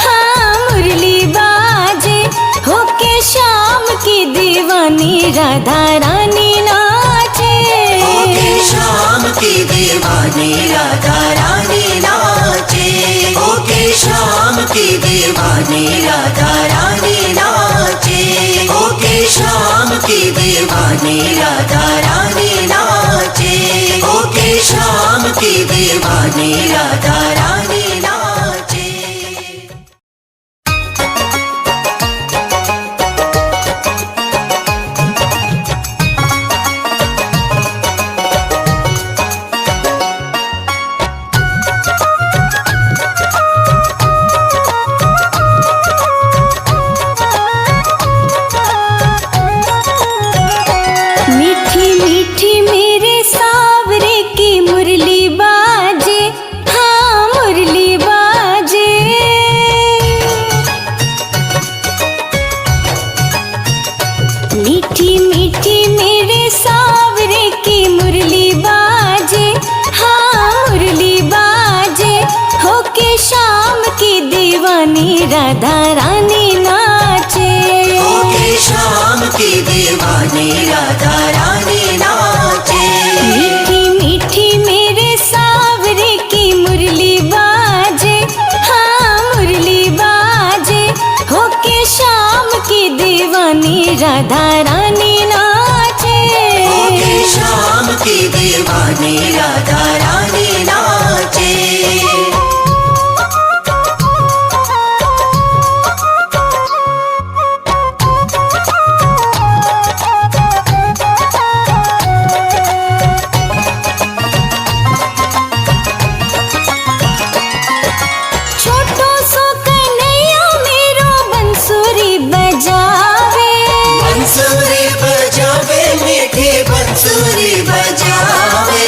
हाँ मुरली बाजे। होके श्याम की दीवानी राधा रानी नाचे, होके श्याम की दीवानी राधा रानी नाचे। होके श्याम की दीवानी राधा रानी नाचे। होके श्याम की दीवानी राधा रानी नाचे। होके श्याम की दीवानी राधा रानी नाचे। मीठी मीठी मेरे सावरे की मुरली बाजे, हाँ मुरली बाजे। मीठी मीठी मेरे सावरे की मुरली बाजे, हाँ मुरली बाजे। होके श्याम की दीवानी राधा रानी नाचे, होके श्याम की दीवानी राधा रानी नाचे। मीठी मीठी मेरे सावरे की मुरली बाजे, हाँ मुरली बाजे। होके श्याम की दीवानी राधा रानी नाचे, होके श्याम की दीवानी राधा रानी नाचे। छोटो सो कन्हैया मेरो बंसुरी बजावे, बंसुरी बजावे मीठी बंसुरी बजावे।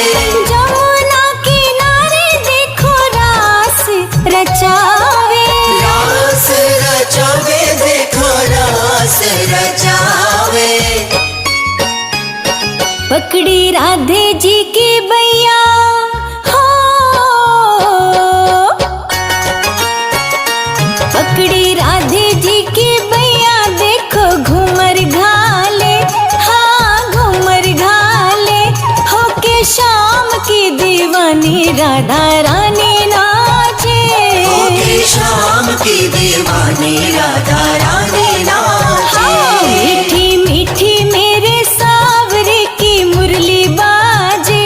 जमुना किनारे देखो रास रचावे, रास रचावे देखो रास रचावे। पकड़ी राधे जी की बैया हो, पकड़ी राधे जी की बैया। देखो घूमर घाले, हाँ घूमर घाले। होके श्याम की दीवानी राधा रानी नाचे, होके श्याम की दीवानी राधा रानी नाचे। मीठी मीठी मेरे सावरे की मुरली बाजे,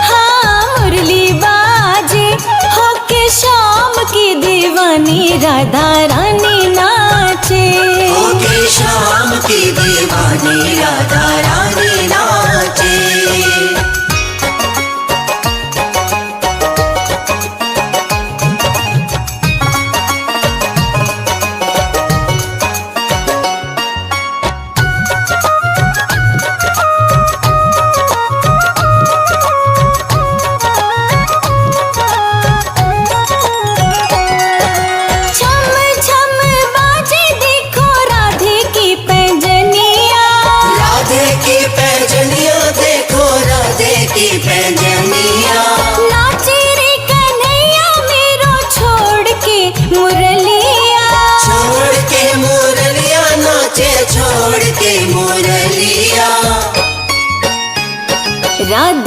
हाँ मुरली बाजे। होके श्याम की दीवानी राधा रानी नाचे, होके श्याम की दीवानी राधा रानी नाचे। छम छम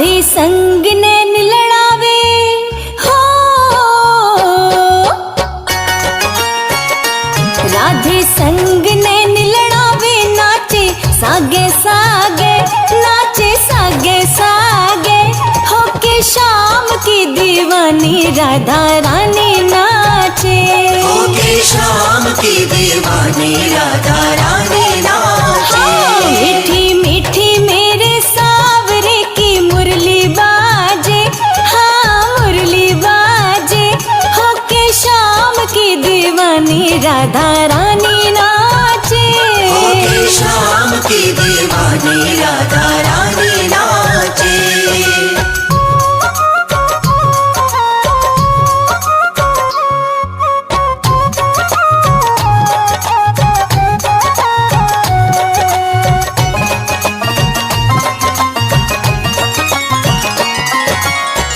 राधे संग नैन लड़ावे हो, राधे संग नैन लड़ावे, नाचे सागे सागे, नाचे सागे सागे, होके शाम की दीवानी राधा रानी नाचे, होके शाम की दीवानी राधा रानी नाचे। मीठी मीठी मेरे सावरे की मुरली बाजे, हाँ मुरली बाजे, होके शाम की दीवानी राधा रानी नाचे, होके शाम की दीवानी राधा रानी नाचे।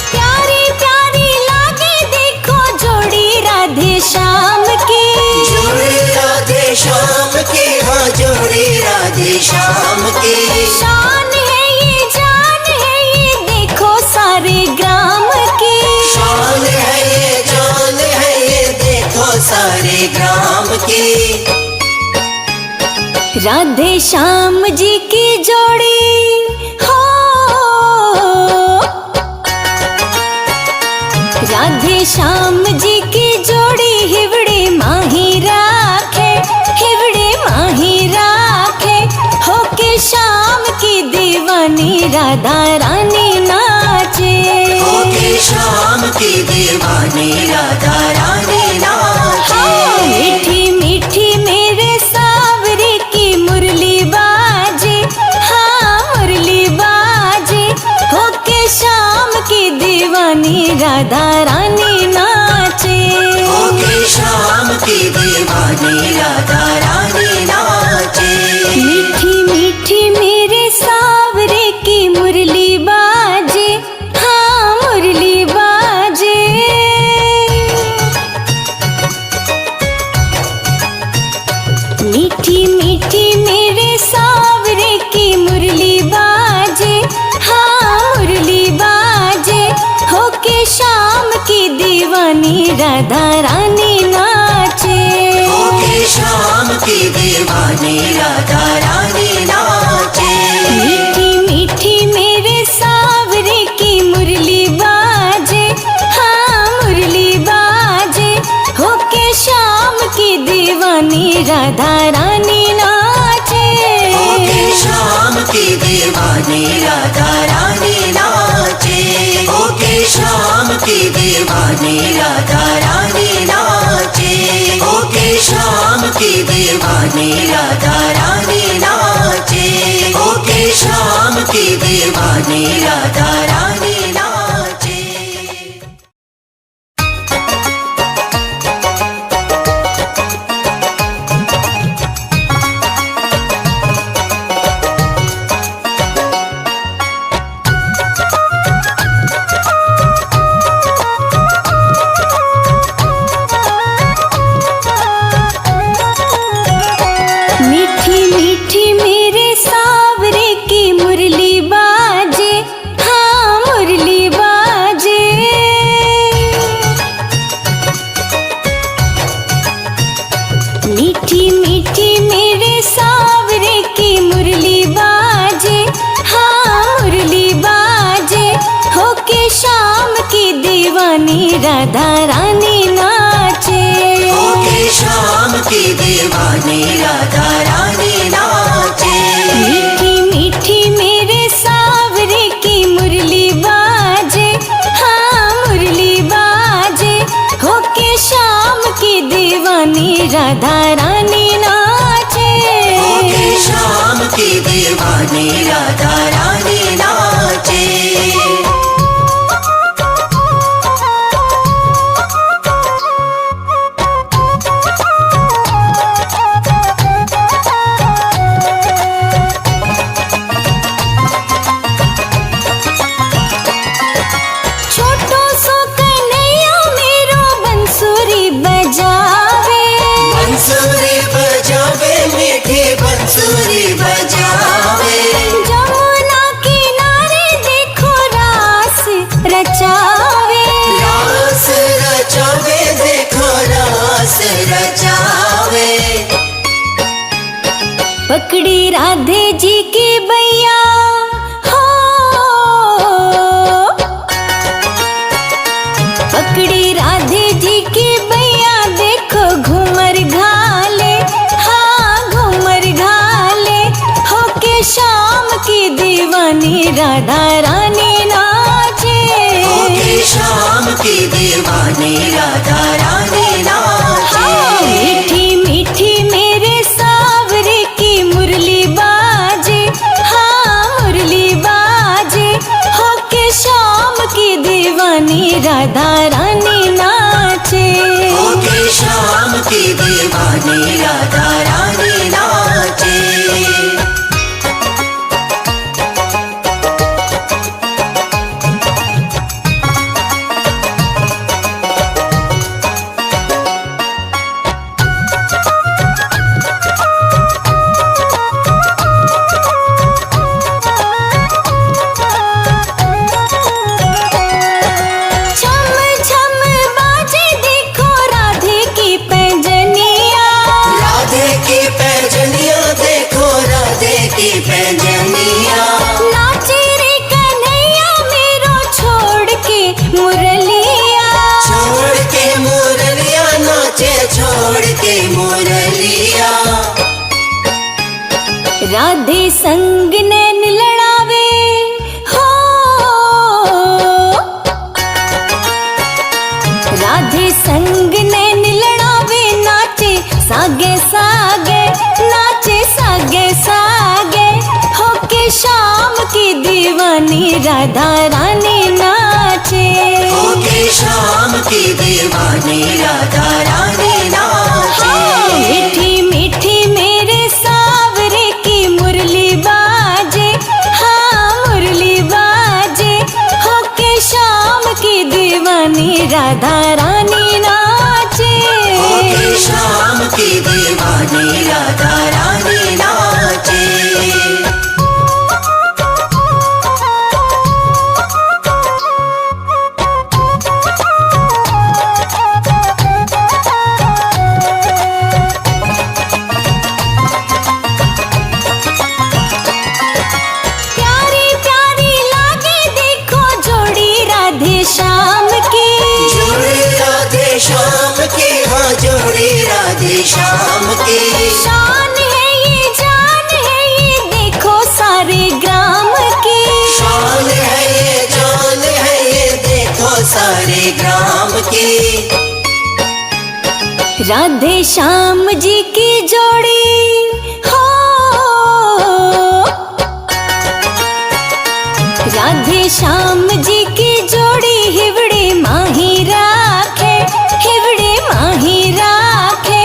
प्यारी प्यारी लागे देखो जोड़ी राधे श्याम की, जोड़ी राधे श्याम की, हाँ जोड़ी राधे श्याम की। शान है ये जान है ये देखो सारे ग्राम की, शान है ये जान है ये देखो सारे ग्राम की। राधे श्याम जी की जोड़ी हो, राधे श्याम जी की जोड़ी हिवड़े माही राखे, हिवड़े माही राखे, होके शाम की दीवानी राधा रानी नाचे, होके शाम की दीवानी राधा रानी नाचे। मीठी मीठी मेरे सावरे की मुरली बाजे, हाँ मुरली बाजे, होके शाम की दीवानी राधा रानी नाचे, होके शाम की दीवानी राधा रानी नाचे। मीठी मीठी मेरे सावरे की मुरली बाजे, हाँ मुरली बाजे। मीठी मीठी मेरे सावरे की मुरली बाजे, हाँ मुरली बाजे, होके शाम की दीवानी राधा रानी नाचे, होके शाम की दीवानी राधा रानी नाचे। मीठी मीठी मेरे सावरे की मुरली बाजे, हाँ मुरली बाजे, होके शाम की दीवानी राधा रानी नाचे, होके शाम की दीवानी राधा रानी नाचे। होके शाम की दीवानी राधा रानी नाचे। होके शाम की दीवानी राधा रानी नाचे। होके शाम की दीवानी राधा रानी नाचे। मीठी मीठी मेरे सावरे की मुरली बाजे, हाँ मुरली बाजे, मीठी मीठी मेरे सावरे की मुरली बाजे, हाँ मुरली बाजे, होके शाम की दीवानी राधा रानी नाचे, होके शाम की दीवानी राधा रानी नाचे। मीठी मीठी मेरे सावरे की मुरली बाजे, हाँ मुरली बाजे, होके शाम की दीवानी राधा रानी नाचे, होके शाम की दीवानी राधा रानी नाचे। छोटो सो कन्हैया मेरो बंसुरी बजावे, बंसुरी बजावे मीठी बंसुरी बजावे। जमुना के पकड़ी राधे जी की बैया देखो घूमर घाले, हाँ घूमर घाले, होके शाम की दीवानी राधा रानी नाचे। होके शाम की दीवानी राधा रानी नाचे। हाँ, मीठी मीठी मेरे सावरे की मुरली बाजे, हाँ मुरली बाजे, होके शाम की दीवानी राधा रानी नाचे। होके शाम की दीवानी राधा रानी नाचे। छम छम बाजे देखो राधे की पैंजनिया, राधे की पैजनिया देखो राधे की पैजनिया। नाचे रे कन्हैया मेरो छोड़ के मुरलिया। छोड़ के मुरलिया नाचे छोड़ के मुरलिया। राधे संग नैन लड़ावे हो, राधे संग नैन लड़ावे, नाचे सागे सागे, नाचे सागे सागे, होके शाम की दीवानी राधा रानी नाचे। होके शाम की दीवानी राधा रानी नाचे। हाँ, मीठी मीठी मेरे सावरे की मुरली बाजे, हाँ मुरली बाजे, होके शाम की दीवानी राधा रानी नाचे। होके शाम की दीवानी राधा रानी नाचे। प्यारी प्यारी लागे देखो जोड़ी राधे श्याम की, जोड़ी राधे श्याम की, हाँ जोड़ी राधे श्याम की। शान है ये जान है ये देखो सारे ग्राम की। शान है ये जान है ये देखो सारे ग्राम की। राधे श्याम जी की जोड़ी हो, राधे श्याम जी की जोड़ी हिवड़े माही राखे, हिवड़े माही राखे,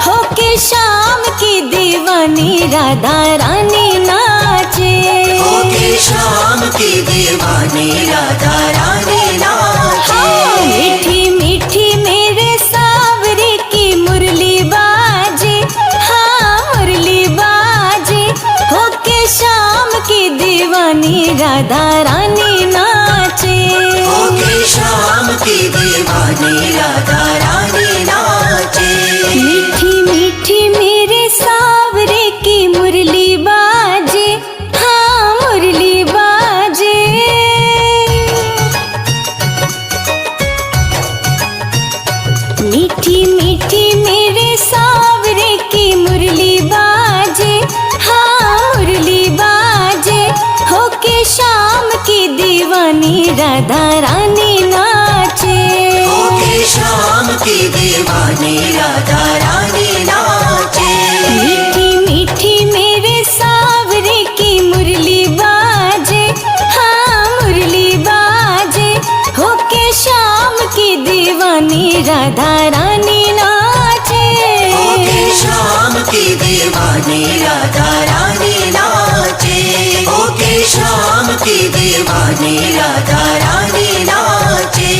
होके शाम की दीवानी राधा रानी नाचे। होके शाम की दीवानी राधा रानी नाचे। हाँ, मीठी मीठी मेरे सावरे की मुरली बाजे, हाँ मुरली बाजे, होके शाम की दीवानी राधा रानी नाचे। होके शाम की दीवानी राधा रानी नाचे। मीठी मीठी मेरे सावरे की मुरली बाजे, हाँ मुरली बाजे। मीठी मीठी मेरे सावरे की मुरली बाजे, हाँ मुरली बाजे, होके शाम की दीवानी राधा रानी नाचे। होके शाम की दीवानी राधा रानी नाचे। मीठी मीठी मेरे सावरे की मुरली बाजे, हाँ मुरली बाजे, होके शाम की दीवानी राधा रानी नाचे। होके शाम की दीवानी राधा रानी नाचे। होके शाम की दीवानी राधा रानी नाचे।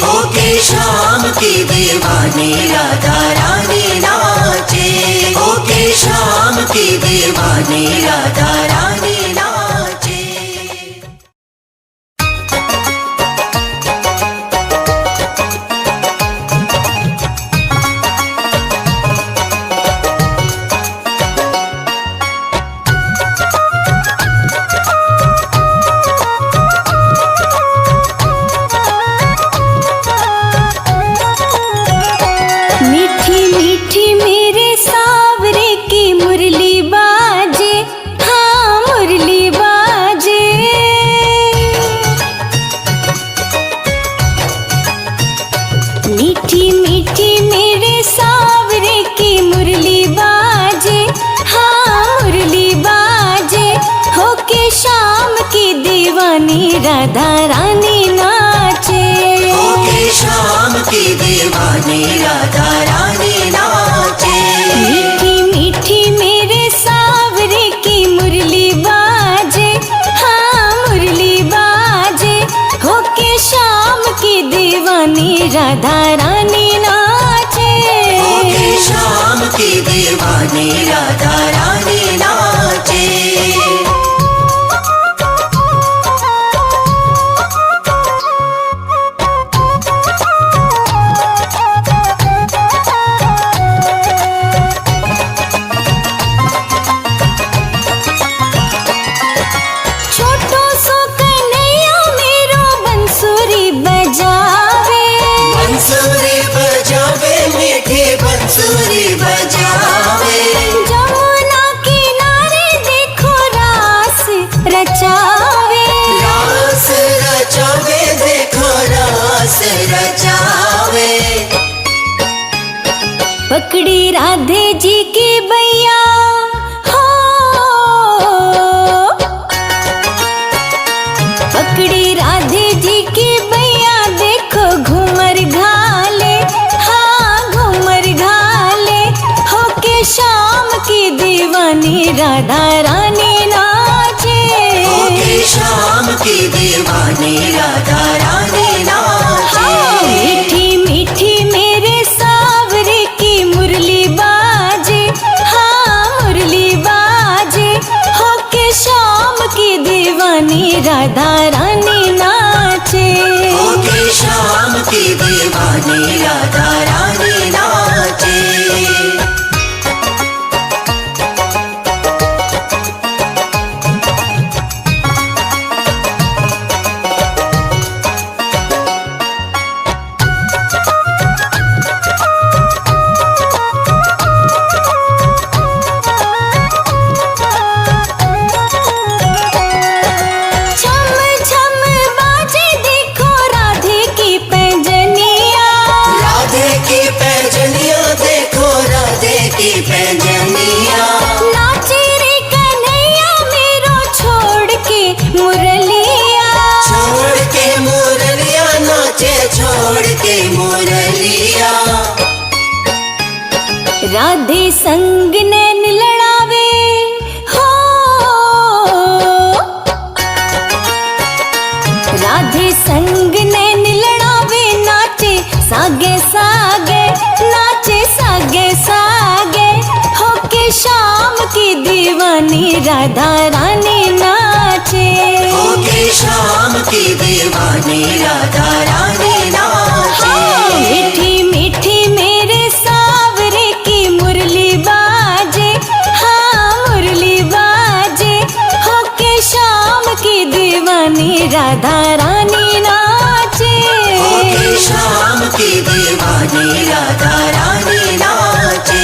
होके शाम की दीवानी राधा रानी नाचे। होके शाम की दीवानी राधा रानी नाचे। मीठी मीठी मेरे सावरे की मुरली बाजे, हाँ मुरली बाजे, होके शाम की दीवानी राधा रानी नाचे। होके शाम की दीवानी राधा रानी नाचे। मीठी मीठी मेरे सावरे की मुरली बाजे, हाँ मुरली बाजे, होके शाम की दीवानी राधा रानी नाचे। होके शाम की दीवानी राधा रानी नाचे। छोटो सो कन्हैया मेरो बंसुरी बजावे, बंसुरी बजावे मीठी बंसुरी बजावे। जमुना किनारे देखो रास रचावे, रास रचावे देखो रास रचावे। पकड़ी राधे जी की बैया हो, पकड़ी राधे जी की बैया, देखो घूमर घाले, हाँ घूमर घाले, होके शाम की दीवानी राधा रानी नाचे। होके शाम की दीवानी राधा रानी नाचे। हाँ, मीठी मीठी मेरे सावरे की मुरली बाजे, हाँ मुरली बाजे, होके शाम की दीवानी राधा रानी नाचे। होके शाम की दीवानी राधा रानी नाचे। छम छम बाजे देखो राधे की पैंजनिया, राधे की पैंजनिया देखो राधे की पैंजनिया। नाचे रे कन्हैया मेरो छोड़ के मुरलिया, छोड़ के मुरलिया नाचे छोड़ के मुरलिया। राधे संग नैन लड़ावे हो, राधे संग नैन लड़ावे, नाचे सागे सागे, नाचे सागे सागे, होके शाम की दीवानी राधा रानी नाचे। होके शाम की दीवानी राधा रानी नाचे। हाँ, मीठी मीठी मेरे सावरे की मुरली बाजे, हाँ मुरली बाजे, होके शाम की दीवानी राधा रानी नाचे। होके शाम की दीवानी राधा रानी नाचे।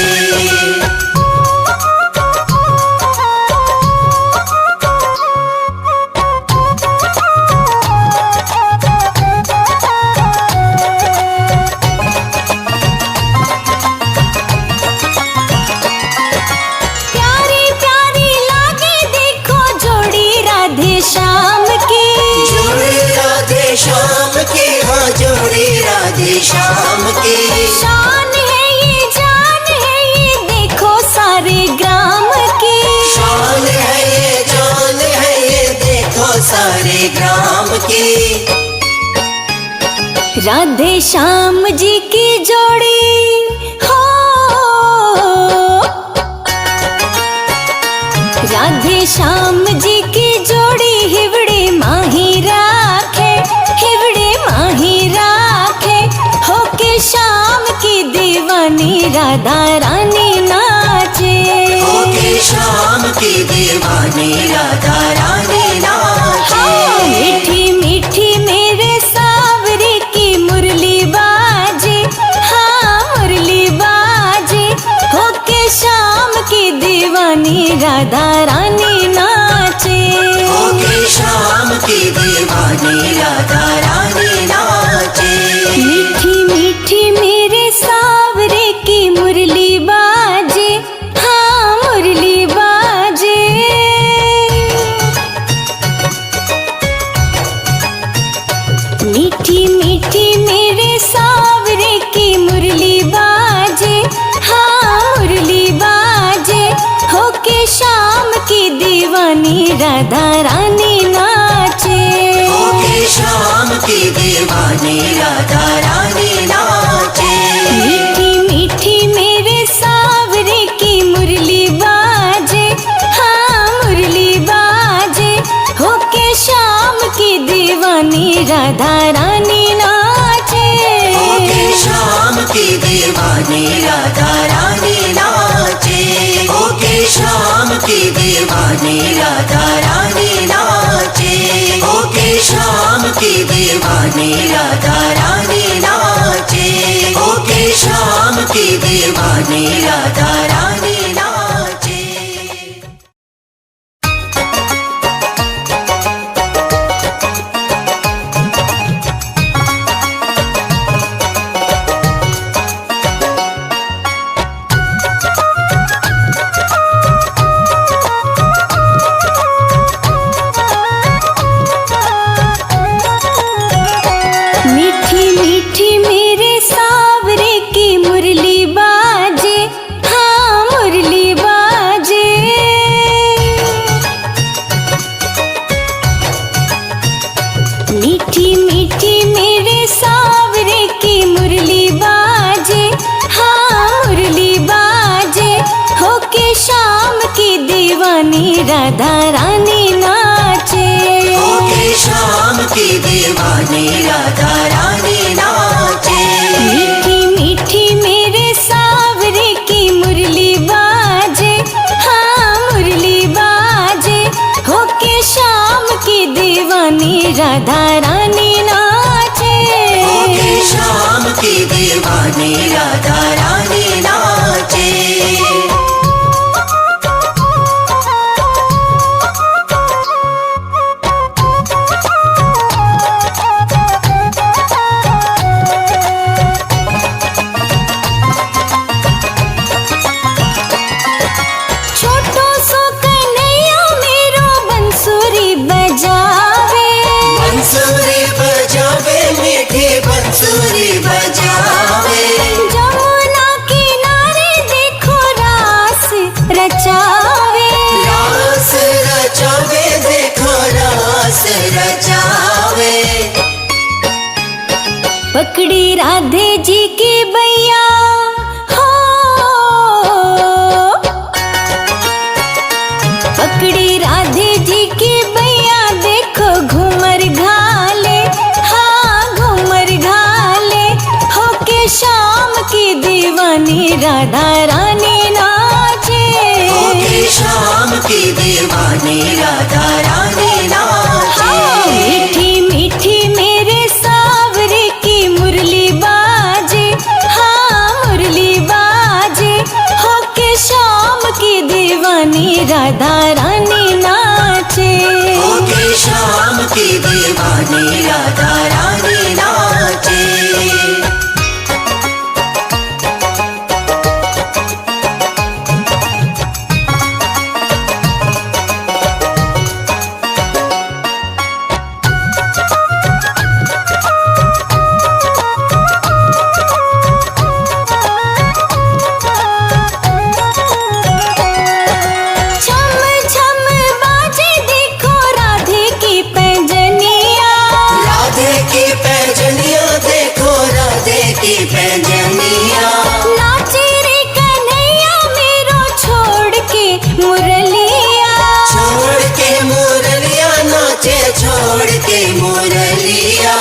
प्यारी प्यारी लागे देखो जोड़ी राधे श्याम की, जोड़ी राधे श्याम की, हाँ जोड़ी राधे श्याम की। शान है ये जान है ये देखो सारे ग्राम की, शान है ये जान है ये देखो सारे ग्राम की। राधे श्याम जी की जोड़ी हो, राधे श्याम जी की जोड़ी, हिवड़े माही राखे, हिवड़े माही राखे, होके शाम की दीवानी राधा रानी नाचे। होके शाम की दीवानी राधा रानी नाचे। हाँ, मीठी मीठी मेरे सावरे की मुरली बाजे, हाँ मुरली बाजे, होके शाम की दीवानी राधा रानी नाचे। होके शाम की दीवानी राधा रानी नाचे। मीठी मीठी राधा रानी नाचे। होके श्याम की दीवानी राधा रानी नाचे। मीठी मीठी मेरे सावरे की मुरली बाजे, हाँ मुरली बाजे। होके श्याम की दीवानी राधा रानी नाचे। होके श्याम की दीवानी राधा रानी नाचे। होके श्याम की दीवानी राधा रानी नाचे। होके श्याम की दीवानी राधा रानी नाचे। होके श्याम की दीवानी राधा रानी नाचे। मीठी मीठी मेरे सावरे की मुरली बाजे, हाँ मुरली बाजे। मीठी मीठी मेरे सावरे की मुरली बाजे, हाँ मुरली बाजे। होके श्याम की दीवानी राधा रानी नाचे। होके श्याम की दीवानी राधा रानी नाचे। मीठी मीठी मेरे सावरे की मुरली बाजे, हाँ मुरली बाजे। होके श्याम की दीवानी राधा रानी नाचे। होके श्याम की दीवानी राधा रानी नाचे। छोटो सो कन्हैया मेरो बंसुरी बजावे। बंसुरी बजावे मीठी बंसुरी बजावे। जमुना किनारे देखो रास रचावे। रास रचावे देखो रास रचावे। पकड़ी राधे जी की बैया हो, पकड़ी राधे जी की बैया देखो घूमर घाले, हाँ घूमर घाले। होके श्याम की दीवानी राधा रानी नाचे। होके श्याम की दीवानी राधा रानी नाचे। मीठी मीठी मेरे सावरे की मुरली बाजे, हाँ मुरली बाजे। होके श्याम की दीवानी राधा रानी नाचे। होके श्याम की दीवानी राधा रानी नाचे। छम छम बाजे देखो राधे की पैंजनिया। राधे की पैंजनिया देखो राधे की पैंजनिया। नाचे रे कन्हैया मेरो छोड़ के मुरलिया। छोड़ के मुरलिया नाचे छोड़ के मुरलिया।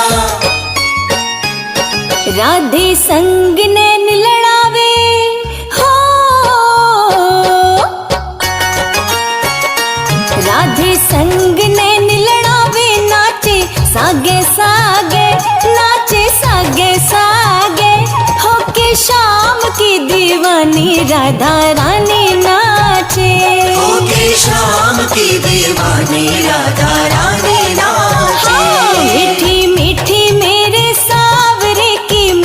राधे संग नैन लड़ावे हो, राधे संग नैन लड़ावे। नाचे सागे सागे, नाचे सागे सागे। होके श्याम की दीवानी राधा रानी नाचे। होके श्याम की दीवानी राधा रानी